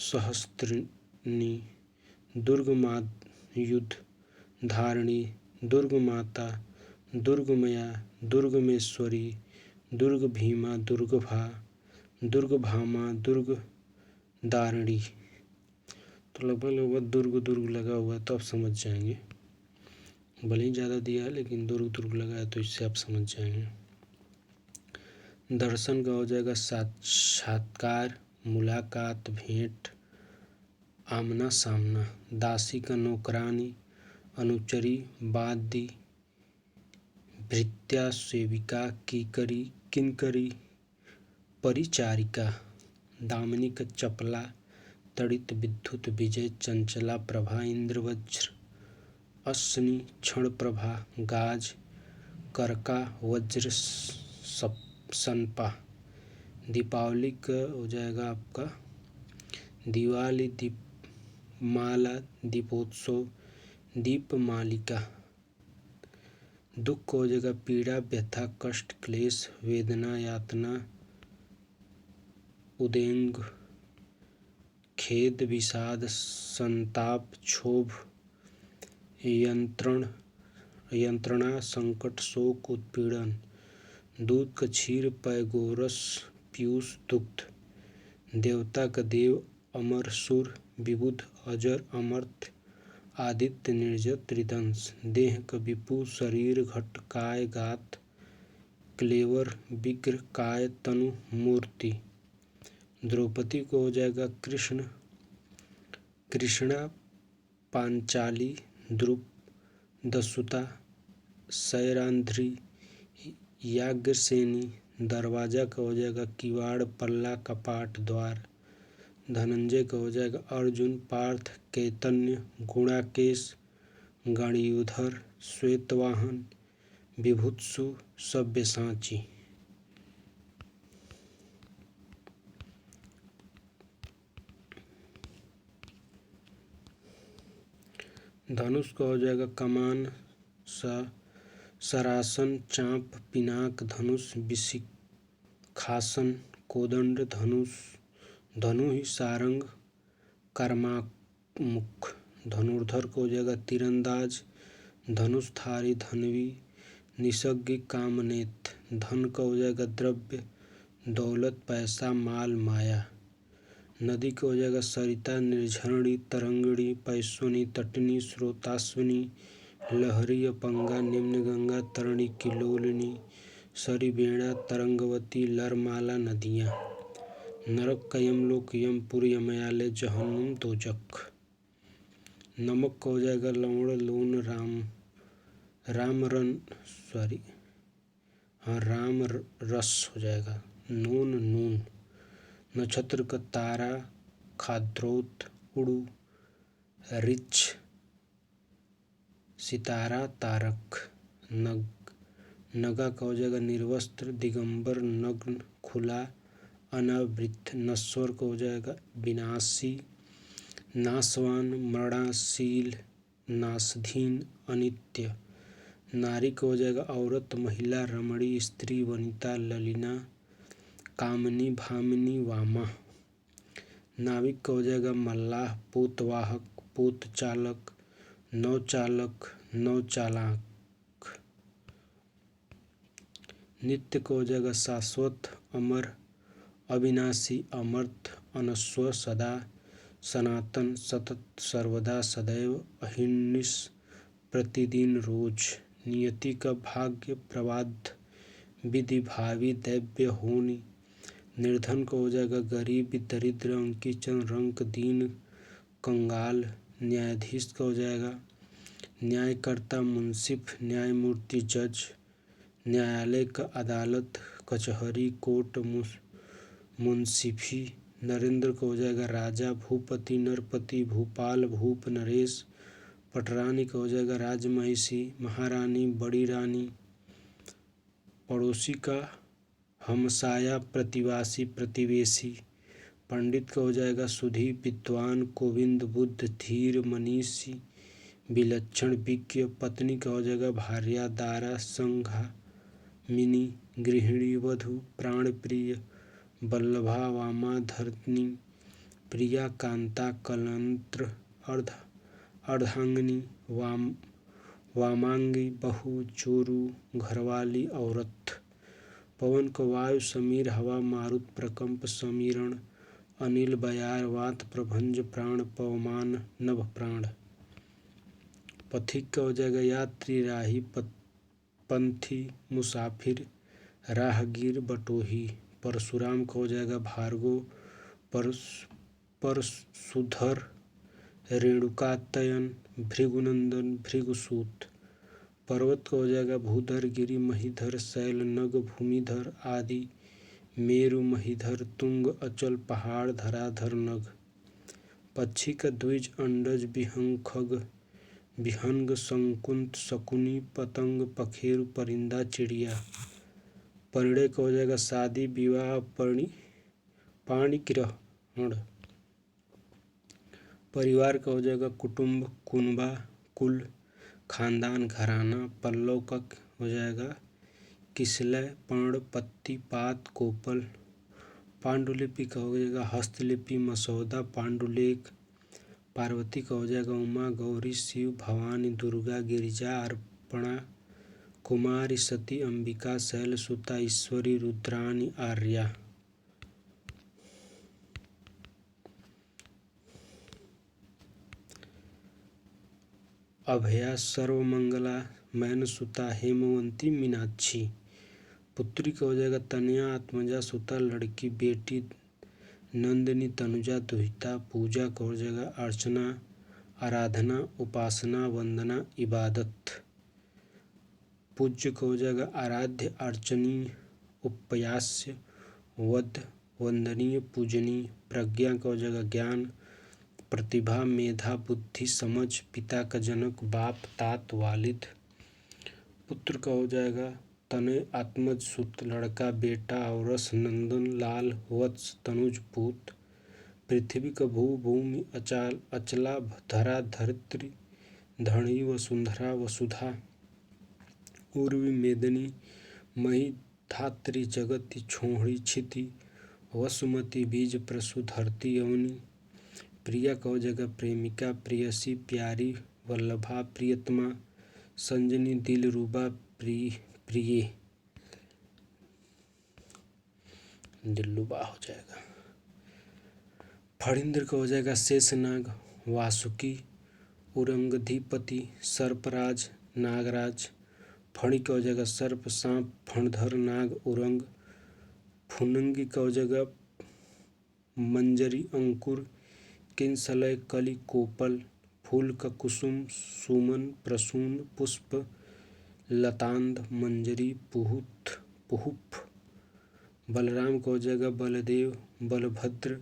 सहस्त्रिणी दुर्गमायुध धारिणी दुर्गमाता दुर्गमया दुर्गमेश्वरी दुर्गभीमा दुर्गभा दुर्गभामा दुर्गदारिणी। तो लगभग दुर्ग लगा हुआ है तो आप समझ जाएंगे। भले ही ज़्यादा दिया है लेकिन दुर्ग लगा है तो इससे आप समझ जाएंगे। दर्शन का हो जाएगा साक्षात्कार मुलाकात भेंट आमना सामना। दासी का नौकरानी अनुचरी वादी भृत्या सेविका कीकरी किंकरी परिचारिका। दामिनी का चपला तड़ित विद्युत विजय चंचला प्रभा इंद्रवज्र अश्नि क्षण प्रभा गाज करका वज्र सनपा। दीपावली का हो जाएगा आपका दिवाली दीपमाला दीपोत्सव दीपमालिका। दुख को हो जाएगा पीड़ा व्यथा कष्ट क्लेश वेदना यातना उदेंग, खेद, विषाद, संताप, क्षोभ, यंत्रणा, संकट, शोक, उत्पीड़न। दूध का क्षीर, पैगोरस, पीयूष, दुग्ध। देवता का देव, अमर, सुर, विबुध, अजर, अमर्त्य, आदित्य, निर्जर, त्रिदंश। देह का विपु, शरीर, घट, काय, गात, क्लेवर, विग्र, काय, तनु, मूर्ति। द्रौपदी को हो जाएगा कृष्ण, कृष्णा, पांचाली, द्रुप, दसुता, सैरांध्री, याज्ञसेनी। दरवाजा का हो जाएगा किवाड़, पल्ला, कपाट, द्वार। धनंजय का हो जाएगा अर्जुन, पार्थ, कैतन्य, गुणाकेश, गणयुधर, श्वेतवाहन, विभुत्सु, सब्यसाची। धनुष का हो जाएगा कमान, सरासन, चांप, पिनाक, धनुष, विशिखासन, कोदंड, धनुष, धनु ही सारंग, कर्मामुख। धनुर्धर को हो जाएगा तीरंदाज, धनुषधारी, धनवी, निसज्ञ, कामनेत। धन का हो जाएगा द्रव्य, दौलत, पैसा, माल, माया। नदी का हो जाएगा सरिता, निर्झरणी, तरंगिणी, पैश्वनी, तटनी, स्रोतास्विनी, लहरी, अपंगा, निम्न गंगा, तरणी, किलोलिनी, सरिवेणा, तरंगवती, लरमाला। नदियाँ। नरक का यमलोक, यमपुर, यमयालय, जहन्नुम, दोजख। नमक का हो जाएगा लवण, लून, राम रस हो जाएगा, नून। नक्षत्र का तारा, खाद्रोत, उड़ू, रिच, सितारा, तारक। नगा का हो जाएगा निर्वस्त्र, दिगंबर, नग्न, खुला, अनावृत। नश्वर का हो जाएगा विनाशी, नाशवान, मरणाशील, नाशधीन, अनित्य। नारी का हो जाएगा औरत, महिला, रमणी, स्त्री, वनिता, ललिना, कामनी, भामिनी, वामा। नाविक का हो जाएगा मल्लाह, पोतवाहक, पोतचालक, नौचालक, नौचालाक। नित्य का हो जाएगा शाश्वत, अमर, अविनाशी, अमर्त्य, अनश्वर, सदा, सनातन, सतत, सर्वदा, सदैव, अहिर्निश, प्रतिदिन, रोज। नियति का भाग्य, प्रबाध, विधि, भावी, दैव्य, होनी। निर्धन को हो जाएगा गरीब, दरिद्र, अंकीचन, रंक, दीन, कंगाल। न्यायाधीश का हो जाएगा न्यायकर्ता, मुंसिफ, न्यायमूर्ति, जज। न्यायालय का अदालत, कचहरी, कोर्ट, मुंसिफी। नरेंद्र का हो जाएगा राजा, भूपति, नरपति, भूपाल, भूप, नरेश। पटरानी का हो जाएगा राजमहिषी, महारानी, बड़ी रानी। पड़ोसी का हमसाया, प्रतिवासी, प्रतिवेशी। पंडित का हो जाएगा सुधी, विद्वान, गोविंद, बुद्ध, धीर, मनीषी, विलक्षण, विज्ञ। पत्नी का हो जाएगा भार्या, दारा, संघा, मिनी, गृहिणी, वधु, प्राणप्रिय, वल्लभा, वामा, धरणी, प्रिया, कांता, कलंत्र, अर्धांगिनी, वामांगी, बहू, चोरू, घरवाली, औरत। पवन को वायु, समीर, हवा, मारुत, प्रकंप, समीरण, अनिल, बयार, वात, प्रभंज, प्राण, पवमान, नभ, प्राण। पथिक का हो जाएगा यात्री, राही, पंथी, मुसाफिर, राहगीर, बटोही। परशुराम का हो जाएगा भार्गव, परशुधर, रेणुकातयन, भृगुनंदन, भृगुसूत। पर्वत का हो जाएगा भूधर, गिरि, महीधर, शैल, नग, भूमिधर, आदि, मेरु, महीधर, तुंग, अचल, पहाड़, धराधर, नग। पक्षी का द्विज, अंडज, विहंग, खग, विहंग, शंकुंत, शकुनी, पतंग, पखेरु, परिंदा, चिड़िया। परिणय का हो जाएगा शादी, विवाह, पाणिग्रहण। परिवार का हो जाएगा कुटुंब, कुनबा, कुल, खानदान, घराना। पल्लव का हो जाएगा किसलय, पर्ण, पत्ती, पात, कोपल, पांडुलिपि का हो जाएगा हस्तलिपि, मसौदा, पांडुलेख। पार्वती का हो जाएगा उमा, गौरी, शिव, भवानी, दुर्गा, गिरिजा, अर्पणा, कुमारी, सती, अंबिका, शैलसुता, ईश्वरी, रुद्राणी, आर्या। अभया, सर्वमंगला, मैनसुता, हेमवंती, मीनाक्षी। पुत्री का हो जाएगा तनया, आत्मजा, सुता, लड़की, बेटी, नंदिनी, तनुजा, दुहिता। पूजा का हो जाएगा अर्चना, आराधना, उपासना, वंदना, इबादत। पूज्य का हो जाएगा आराध्य, अर्चनीय, उपयास्य, वध, वंदनीय, पूजनीय। प्रज्ञा का हो जाएगा ज्ञान, प्रतिभा, मेधा, बुद्धि, समझ। पिता का जनक, बाप, तात, वालिद। पुत्र का हो जाएगा तनय, आत्मज, सुत, लड़का, बेटा, औरस, नंदन, लाल, वत्स, तनुज, पूत। पृथ्वी का भू, भूमि, अचला, धरा, धरित्री, धरणी, वसुंधरा, वसुधा। उर्वी, मेदिनी, मही, धात्री, जगति, छोहड़ी, क्षिति, वसुमती, बीज, प्रसु, धरती, अवनी। प्रिया का हो जाएगा प्रेमिका, प्रेयसी, प्यारी, वल्लभा, प्रियतमा, संजनी, दिलरुबा, प्रिय, दिलरुबा हो जाएगा। फणींद्र का हो जाएगा शेषनाग, वासुकी, उरंगधीपति, सर्पराज, नागराज। फणी का हो जाएगा सर्प, सांप, फणधर, नाग, उरंग। फुनंगी का हो जाएगा मंजरी, अंकुर, किंसलय, कली, कोपल। फूल का कुसुम, सुमन, प्रसून, पुष्प, लतांद, मंजरी, पुहुप। बलराम का हो जाएगा बलदेव, बलभद्र,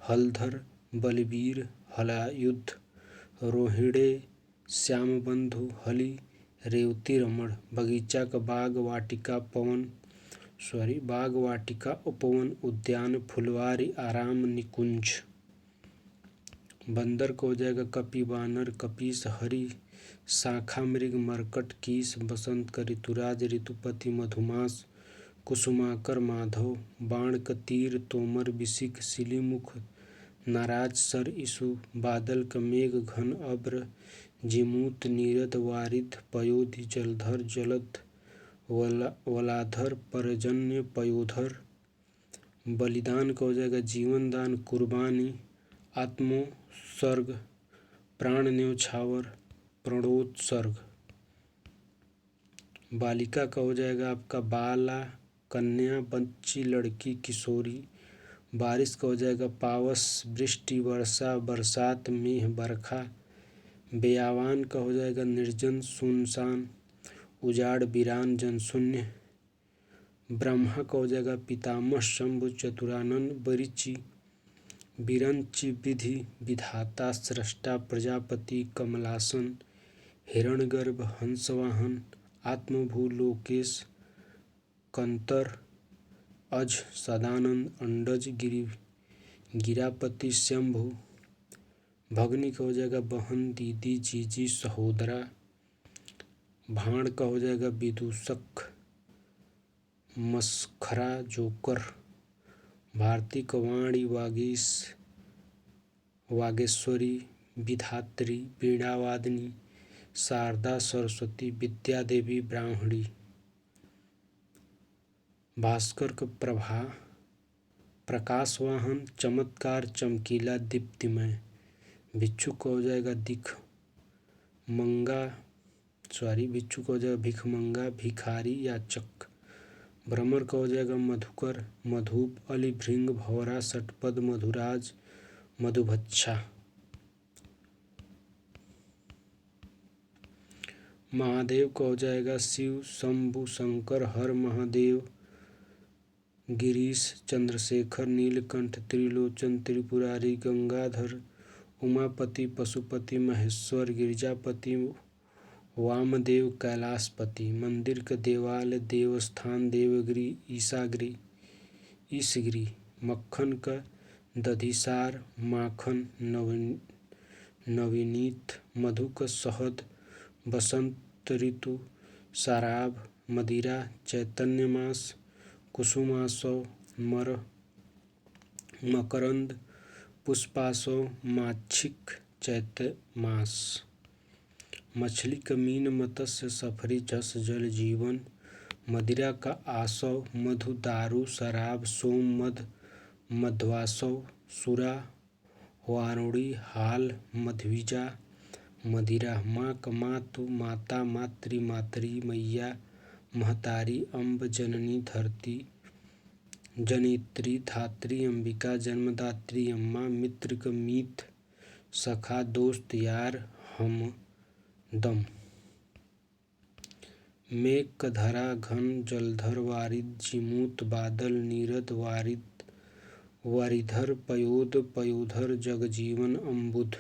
हलधर, बलवीर, हलायुध। रोहिणे, श्यामबंधु, हली, रेवती, रमण। बगीचा का बाग, वाटिका, बाग, वाटिका, उपवन, उद्यान, फुलवारी, आराम, निकुंज। बंदर को हो जाएगा कपि, वानर, कपीस, हरि, शाखा, मृग, मरकट, कीस। बसंत का ऋतुराज, ऋतुपति, मधुमास, कुसुमाकर, माधव। बाण का तीर, तोमर, बिसिक, सिलीमुख, नाराज, सर, इशु। बादल का मेघ, घन, अब्र, जिमूत, नीरद, वारिध, पयोधि, जलधर, जलद, वलाधर, परजन्य, पयोधर। बलिदान का हो जाएगा जीवन दान, कुर्बानी, आत्मोत्सर्ग, प्राण न्यौछावर, प्रणोत्सर्ग। बालिका का हो जाएगा आपका बाला, कन्या, बच्ची, लड़की, किशोरी। बारिश का हो जाएगा पावस, वृष्टि, वर्षा, बरसात, मेह, बरखा। बेयावान का हो जाएगा निर्जन, सुनसान, उजाड़, वीरान, जनशून्य। ब्रह्मा का हो जाएगा पितामह, शंभु, चतुरानन, बरिचि, विरंचि, विधि, विधाता, स्रष्टा, प्रजापति, कमलासन, हिरण्यगर्भ, हंसवाहन, आत्मभू, लोकेश, कंतर, अज, सदानंद, अंडज, गिरापति, शंभु। भगनी का हो जाएगा बहन, दीदी, जीजी, सहोदरा। भाण का हो जाएगा विदूषक, मस्खरा, जोकर। भारती का वाणी, वागीश, वागेश्वरी, विधात्री, वीणावादिनी, शारदा, सरस्वती, विद्या देवी, ब्राह्मणी। भास्कर का प्रभा, प्रकाशवाहन, चमत्कार, चमकीला, दीप्तिमय। भिक्षु का हो जाएगा भिक्षु का हो जाएगा भिखमंगा, भिखारी, याचक। भ्रमर का हो जाएगा मधुकर, मधुप, अली, भृंग, भौरा, षटपद, मधुराज, मधुभच्छा। महादेव का हो जाएगा शिव, शंभु, शंकर, हर, महादेव, गिरीश, चंद्रशेखर, नीलकंठ, त्रिलोचन, त्रिपुरारी, गंगाधर, उमापति, पशुपति, महेश्वर, गिरिजापति, वामदेव, कैलाशपति। मंदिर का देवालय, देवस्थान, देवगिरी, ईशगिरी। मक्खन का दधिसार, माखन, नवनीत। मधु का शहद, बसंत ऋतु, शराब, मदिरा, चैतन्य मास, कुसुमासव, मर। मकरंद पुष्पासव माच्छिक चैत्र मास। मछली कमीन मत्स्य सफरी झस जल जीवन। मदिरा का आसव मधु दारु शराब सोम मद मध्वासव सुरा वारुणी हाल मध्विजा मदिरा। माँ का मातु माता मातृ मातरी मैया महतारी अम्ब जननी धरती जनेत्री धात्री अंबिका जन्मदात्री अम्मा। मित्र का मीत सखा दोस्त यार हमदम। मेघ का धरा घन जलधर वारिद जिमूत बादल नीरद वारिद वारिधर पयोद पयोधर जगजीवन अम्बुध।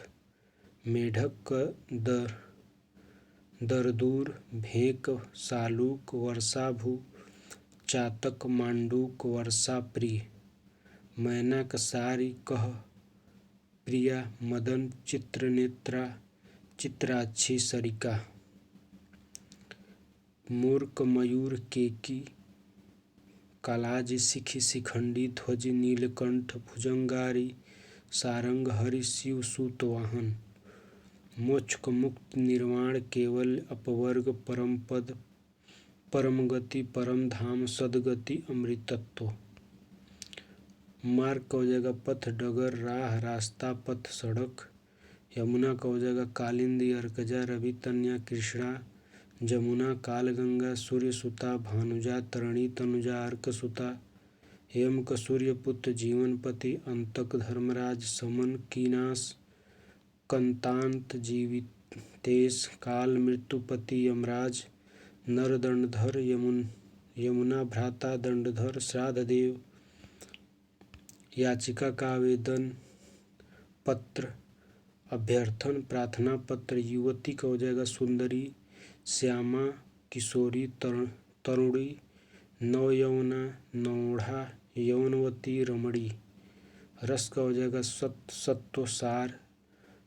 मेढक का दरदूर भेक सालूक वर्षाभु चातक मांडूक वर्षा प्रिय। मैना का सारी कह प्रिया मदन चित्रनेत्रा चित्राक्षी सरिका। मोर का मयूर केकी कालाज शिखी शिखंडी ध्वज नीलकंठ भुजंगारी सारंग हरि शिव सूत वाहन। मोक्ष का मुक्त निर्वाण केवल अपवर्ग परम पद परम गति परम धाम सदगति अमृतत्व। मार्ग का हो जाएगा पथ डगर राह रास्ता पथ सड़क। यमुना का हो जाएगा कालिंदी अर्कजा रवि तन्या कृष्णा जमुना कालगंगा सूर्य सुता भानुजा तरणी तनुजा अर्क सुता। यम का सूर्यपुत्र जीवनपति अंतक धर्मराज समन कीनाश कंतांत जीवितेश काल मृत्युपति यमराज। नर दंडधर यमुना भ्राता दंडधर श्राद्ध देव। याचिका का आवेदन पत्र अभ्यर्थन प्रार्थना पत्र। युवती का हो जाएगा सुंदरी श्यामा किशोरी तरुणी नवयौवना नौढ़ा यौवनवती रमणी। रस का हो जाएगा सत्व सार।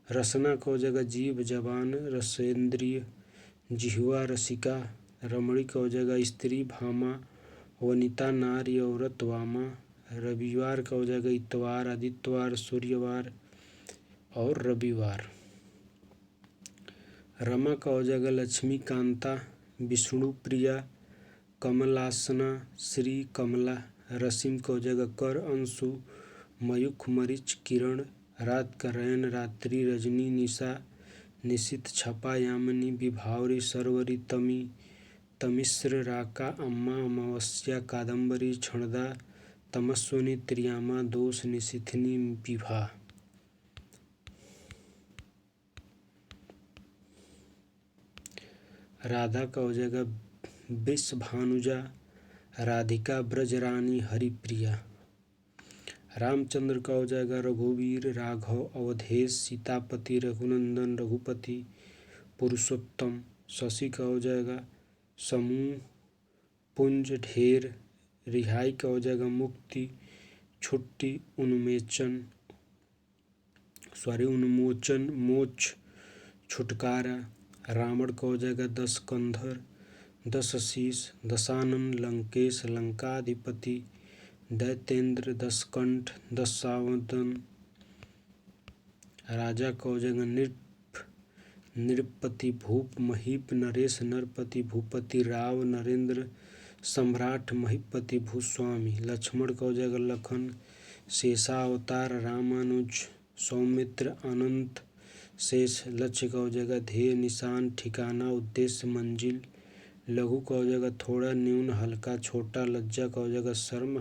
रसना का हो जाएगा जीव जवान रसेंद्रिय जिह्वा रसिका। रमणी का हो जाएगा स्त्री भामा वनिता नारी औरत वामा। रविवार का हो जाएगा इतवार आदित्यवार सूर्यवार और रविवार। रमा का हो जाएगा लक्ष्मी कांता विष्णु प्रिया कमलासना श्री कमला। रसीम का हो जाएगा कर अंशु मयूख मरीच किरण। रात का रैन रात्रि रजनी निशा निशित छपा यामिनी विभावरी सरवरी तमी तमिश्र राका अम्मा अमावस्या कादम्बरी क्षणदा तमस्वनी त्रियामा दोष निशिथिनी विभा। राधा का हो जाएगा वृष भानुजा राधिका ब्रजरानी हरिप्रिया। रामचंद्र का हो जाएगा रघुवीर राघव अवधेश सीतापति रघुनंदन रघुपति पुरुषोत्तम। शशि का हो जाएगा समूह पुंज ढेर। रिहाई का हो जाएगा मुक्ति छुट्टी उन्मोचन मोक्ष छुटकारा। रावण का हो जाएगा दस कंधर दस शीश दशानन लंकेश लंकाधिपति दैतेंद्र दस कंठ दशावदन। राजा का हो जाएगा नृपति भूप महीप नरेश नरपति भूपति राव नरेंद्र सम्राट महीपति भूस्वामी। लक्ष्मण का हो जाएगा लखन शेषावतार रामानुज सौमित्र अनंत शेष। लक्ष्य का हो जाएगा ध्येय निशान ठिकाना उद्देश्य मंजिल। लघु का हो जाएगा थोड़ा न्यून हल्का छोटा। लज्जा का हो जाएगा शर्म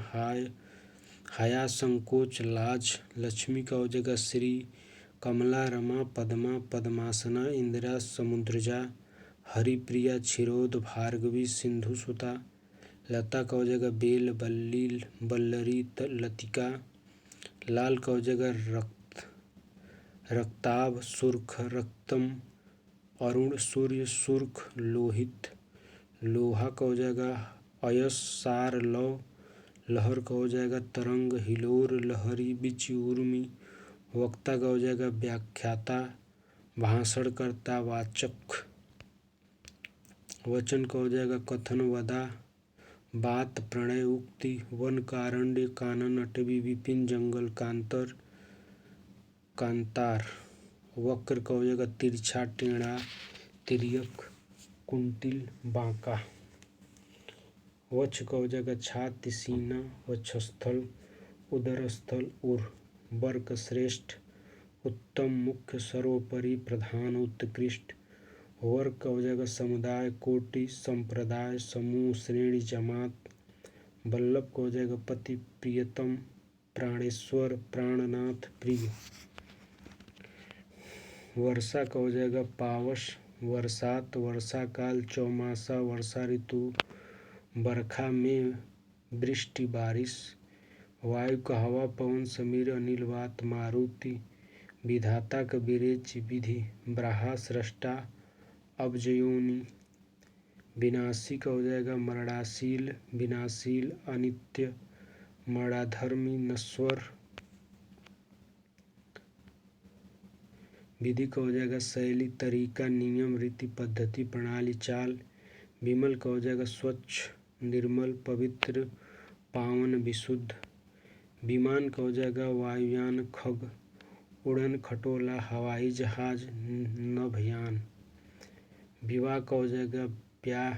हया संकोच लाज। लक्ष्मी का हो जाएगा श्री कमला रमा पद्मा पद्मासना इंदिरा समुद्रजा हरिप्रिया क्षीरोद भार्गवी सिंधुसुता। लता का हो जाएगा बेल बल्लील बल्लरी लतिका। लाल का हो जाएगा रक्ताभ सुर्ख रक्तम अरुण सूर्य सुर्ख लोहित। लोहा का हो जाएगा अयस सार लव। लहर का हो जाएगा तरंग हिलोर लहरी बिच उर्मी। वक्ता का हो जाएगा व्याख्याता भाषणकर्ता वाचक। वचन का हो जाएगा कथन वदा बात प्रणय उक्ति वन कारण्य कानन अटवी विपिन जंगल कांतर कांतार। वक्र का हो जाएगा तिरछा टेढ़ा तिर्यक कुंटिल बांका। वक्ष का हो जाएगा छाती सीना वक्षस्थल उदरस्थल उर। वर्ग श्रेष्ठ उत्तम मुख्य सर्वोपरि प्रधान उत्कृष्ट। वर्ग का हो जाएगा समुदाय कोटि संप्रदाय समूह श्रेणी जमात। वल्लभ का हो जाएगा पति प्रियतम प्राणेश्वर प्राणनाथ प्रिय। वर्षा का हो जाएगा पावस वर्षात वर्षा काल चौमासा वर्षा ऋतु बरखा में वृष्टि बारिश। वायु का हवा पवन समीर अनिल वात मारुति। विधाता का विरेच विधि ब्राहा सृष्टा अब्जयोनि। विनाशी का हो जाएगा मरणाशील विनाशील अनित्य मरणाधर्मी नश्वर। विधि का हो जाएगा शैली तरीका नियम रीति पद्धति प्रणाली चाल। विमल का हो जाएगा स्वच्छ निर्मल पवित्र पावन विशुद्ध। विमान का हो जाएगा वायुयान खग उड़न खटोला हवाई जहाज नभयान। विवाह का हो जाएगा ब्याह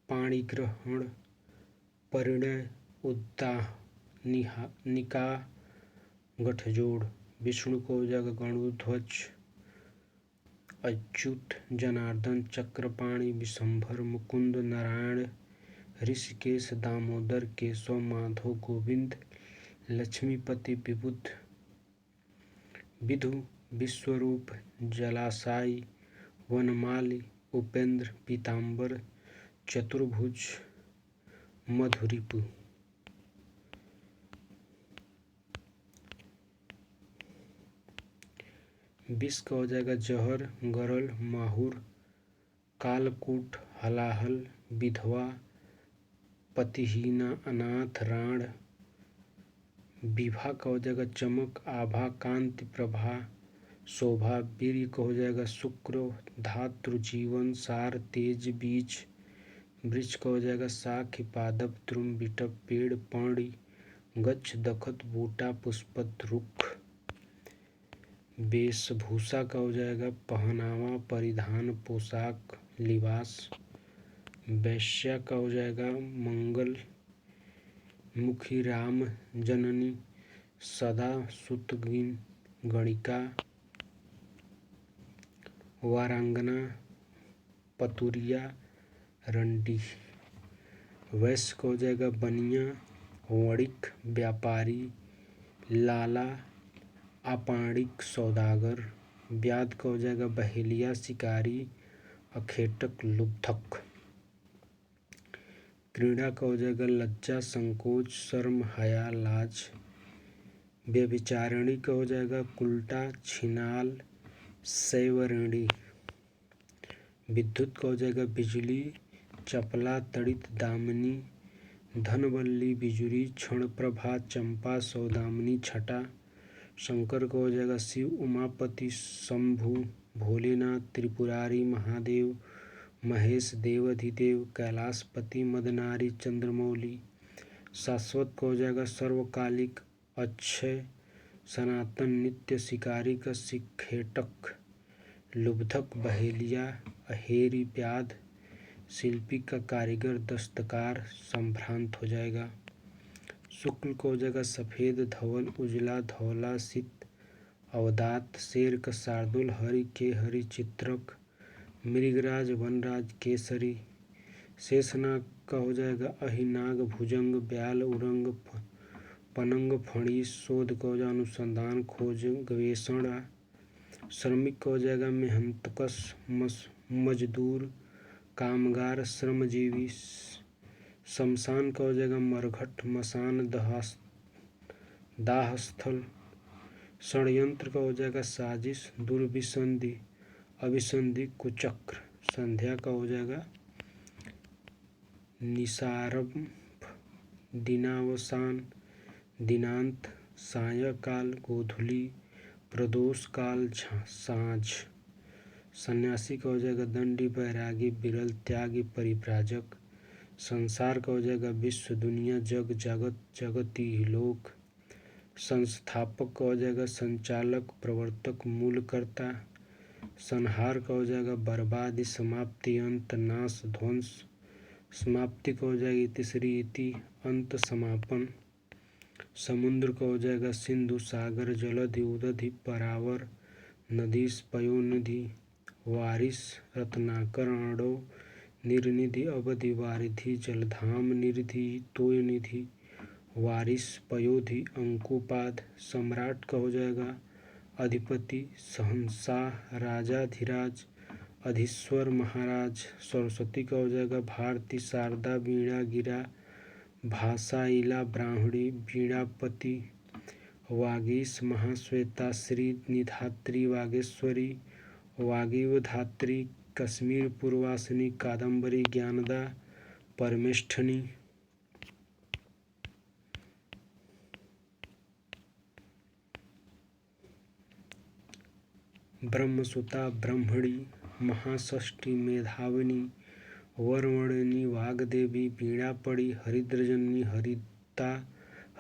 पाणिग्रहण परिणय उद्दाह निकाह गठजोड़। विष्णु को हो जाएगा गणुध्वज अच्युत जनार्दन चक्रपाणि विशंभर मुकुंद नारायण ऋषिकेश दामोदर केशव माधव गोविंद लक्ष्मीपति विबुध। विधु विश्वरूप जलाशायी वनमाली उपेंद्र पीताम्बर चतुर्भुज मधुरिपु। विष का हो जाएगा जहर गरल माहुर कालकूट हलाहल विधवा पतिहीना अनाथ राण। विभा का हो जाएगा चमक आभा कांति प्रभा शोभा। वीर्य का हो जाएगा शुक्र धातु जीवन सार तेज बीज। वृक्ष का हो जाएगा शाख पादप द्रुम बिटप पेड़ पर्णी गच्छ दखत बूटा पुष्पत रुख। वेशभूषा का हो जाएगा पहनावा परिधान पोशाक लिबास। वैश्या का हो जाएगा मंगल मुखी राम जननी सदा सुतगिन गणिका। वारांगना पतुरिया रंडी। वैश्य का हो जाएगा बनिया वणिक व्यापारी लाला अपाणिक सौदागर। व्याध का हो जाएगा बहेलिया शिकारी अखेटक लुब्धक। क्रीड़ा का हो जाएगा लज्जा संकोच शर्म हया लाज। व्यभिचारिणी का हो जाएगा कुल्टा छिनाल सैवरिणी। विद्युत का हो जाएगा बिजली चपला तड़ित दामिनी धनवल्ली बिजुरी क्षण प्रभा चंपा सौदामिनी छटा। शंकर का हो जाएगा शिव उमापति शंभु भोलेनाथ त्रिपुरारी महादेव महेश देवाधिदेव कैलाशपति मदनारी चंद्रमौली। शाश्वत का हो जाएगा सर्वकालिक अक्षय सनातन नित्य शिकारी का शिखेटक। लुब्धक बहेलिया अहेरी व्याध शिल्पी का कारीगर दस्तकार संभ्रांत हो जाएगा। शुक्ल को हो जाएगा सफ़ेद धवल उजला धौला सित अवदात। शेर का शार्दुल हरि के हरि चित्रक मृगराज वनराज केसरी। शेषनाग का हो जाएगा अहिनाग भुजंग ब्याल उरंग पनंग फणी। शोध का हो जाएगा अनुसंधान खोज गवेषण। श्रमिक का हो जाएगा मेहनतकश मजदूर कामगार श्रमजीवी। शमशान का हो जाएगा मरघट मसान दाहस्थल। षड्यंत्र का हो जाएगा साजिश दुर्विसंधि अभिसंधि कुचक्र। संध्या का हो जाएगा निसारंभ दिनावसान दिनांत सायंकाल गोधूली प्रदोष काल सांझ। सन्यासी का हो जाएगा दंडी बैरागी विरल त्यागी परिव्राजक। संसार का हो जाएगा विश्व, दुनिया, जग, जगत, जगति, लोक। संस्थापक का हो जाएगा संचालक, प्रवर्तक, मूलकर्ता। संहार का हो जाएगा बर्बादी, समाप्ति, अंत, नाश, ध्वंस। समाप्ति का हो जाएगी तीसरी इति, अंत, समापन। समुद्र का हो जाएगा सिंधु, सागर, जलधि, उदधि, परावर, नदीस, पयोनिधि, वारिस, रत्नाकर, अर्णव, निर्निधि, अवधि, वारिधि, जलधाम, निरिधि, तोयनिधि, वारिस, पयोधि, अंकुपाद। सम्राट का हो जाएगा अधिपति, शहंशाह, राजाधिराज, अधीश्वर, महाराज। सरस्वती का हो जाएगा भारती, शारदा, वीणा, गिरा, भाषा, इला, ब्राह्मणी, वीणापति। वागीश, महाश्वेता, श्री, निधात्री, वागेश्वरी, वागीव, धात्री, कश्मीर, पूर्वासिनी, कादम्बरी, ज्ञानदा, परमेष्ठनी। ब्रह्मसुता, ब्रह्मणी, महाषष्ठी, मेधाविनी, वरवर्णिनी, वाग्देवी, वीणापड़ी, हरिद्रजनी, हरिता,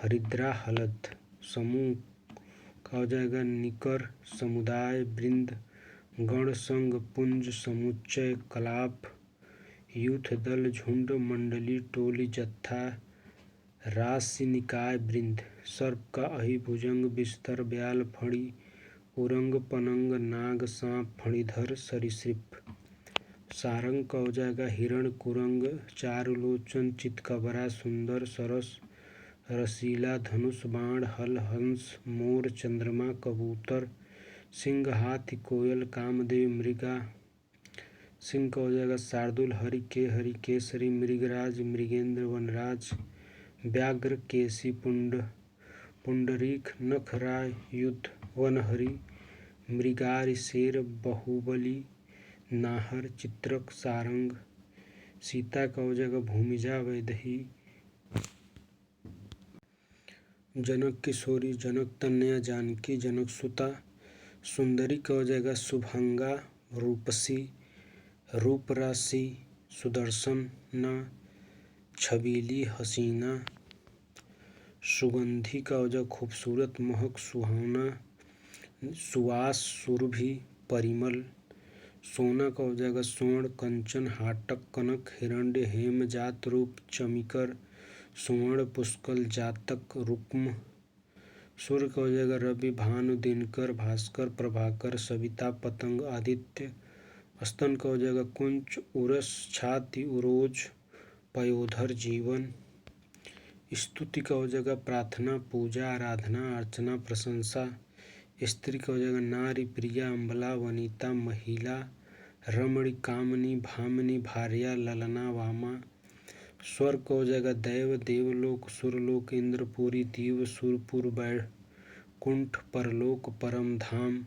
हरिद्रा, हलद। समूह का हो जाएगा निकर, समुदाय, वृंद, गण, संघ, पुंज, समुच्चय, कलाप, यूथ, दल, झुंड, मंडली, टोली, जत्था, राशि, निकाय, वृंद। सर्प का अहि, भुजंग, बिस्तर, ब्याल, फणी, उरंग, पनंग, नाग, सांप, फणीधर, सरीसृप। सारंग का हो जाएगा हिरण, कुरंग, चारुलोचन, चितकबरा, सुंदर, सरस, रसीला, धनुष, बाण, हल, हंस, मोर, चंद्रमा, कबूतर, सिंह, हाथी, कोयल, कामदेव, मृगा। सिंह का हो जाएगा शार्दुल, हरि केसरी, मृगराज, मृगेंद्र, वनराज, व्याघ्र, केसी, पुंडरीक, नखराय, युद्ध, वनहरि, मृगारी, शेर, बाहुबली, नाहर, चित्रक, सारंग। सीता का हो जाएगा भूमिजा, वैदेही, जनक किशोरी, जनक तनया, जानकी, जनक सुता। सुंदरी का हो जाएगा शुभंगा, रूपसी, रूपराशि, सुदर्शना, छबीली, हसीना। सुगंधी का हो जाएगा खूबसूरत, महक, सुहावना, सुवास, सुरभि, परिमल। सोना का हो जाएगा स्वर्ण, कंचन, हाटक, कनक, हिरण्य, हेम, जात, रूप, चमिकर, सुवर्ण, पुष्कल, जातक, रुक्म। सूर्य का हो जाएगा रवि, भानु, दिनकर, भास्कर, प्रभाकर, सविता, पतंग, आदित्य। स्तन का हो जाएगा कुंच, उरस, छाति, उरोज, पयोधर, जीवन। स्तुति का हो जाएगा प्रार्थना, पूजा, आराधना, अर्चना, प्रशंसा। स्त्री का हो जाएगा नारी, प्रिया, अम्बला, वनिता, महिला, रमणी, कामनी, भामिनी, भार्या, ललना, वामा। स्वर्ग का हो जाएगा दैव, देवलोक, सुरलोक, इंद्रपुरी, दीव, सुरपुर, बैकुंठ, परलोक, परम धाम।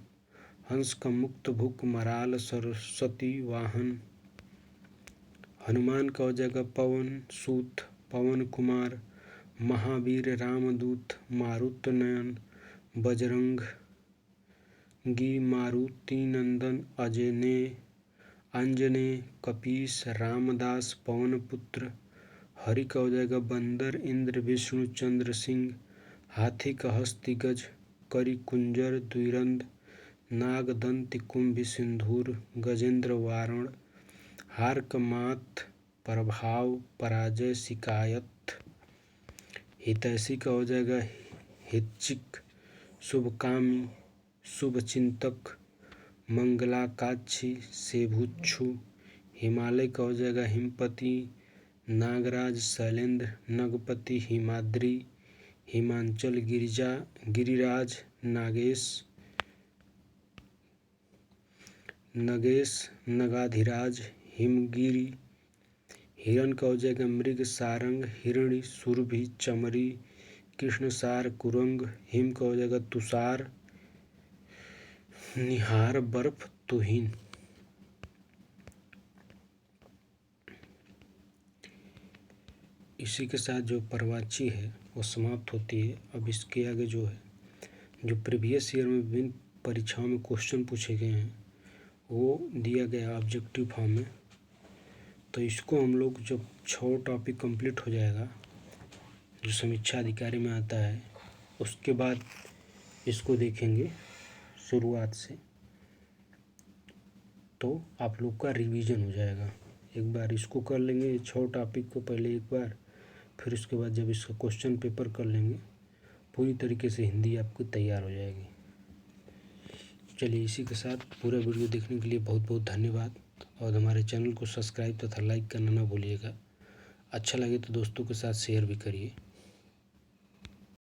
हंस का मुक्त, भुक, मराल, सरस्वती, वाहन। हनुमान का हो जाएगा पवन सूत, पवन कुमार, महावीर, रामदूत, मारुत नयन, बजरंगी, मारुति नंदन, अंजने, कपीस, रामदास, पवन पुत्र। हरि का हो जाएगा बंदर, इंद्र, विष्णु, चंद्र, सिंह, हाथी का हस्ती, गज, करी, कुंजर, द्विरंद, नाग, दंत, कुंभ, सिंधूर, गजेंद्र, वारण। हार का मात, प्रभाव, पराजय, शिकायत। हितैषी का हो जाएगा हितचिक, शुभकामी, शुभचिंतक, मंगलाकाक्षी, सेभुच्छु। हिमालय का हो जाएगा हिमपति, नागराज, शैलेंद्र, नगपति, हिमाद्री, हिमांचल, गिरिराज, नगेश, नगाधिराज, हिमगिरी। हिरण का हो जाएगा मृग, सारंग, हिरणी, सुरभि, चमरी, कृष्णसार, कुरंग। हिम का हो जाएगा तुषार, निहार, बर्फ, तुहिन। इसी के साथ जो परवाची है वो समाप्त होती है। अब इसके आगे जो है, जो प्रीवियस ईयर में विभिन्न परीक्षाओं में क्वेश्चन पूछे गए हैं वो दिया गया ऑब्जेक्टिव फॉर्म में। तो इसको हम लोग जब 6 टॉपिक कंप्लीट हो जाएगा जो समीक्षा अधिकारी में आता है, उसके बाद इसको देखेंगे शुरुआत से, तो आप लोग का रिवीजन हो जाएगा। एक बार इसको कर लेंगे 6 टॉपिक को पहले एक बार, फिर उसके बाद जब इसका क्वेश्चन पेपर कर लेंगे पूरी तरीके से हिंदी आपकी तैयार हो जाएगी। चलिए, इसी के साथ पूरा वीडियो देखने के लिए बहुत बहुत धन्यवाद, और हमारे चैनल को सब्सक्राइब तथा लाइक करना ना भूलिएगा। अच्छा लगे तो दोस्तों के साथ शेयर भी करिए।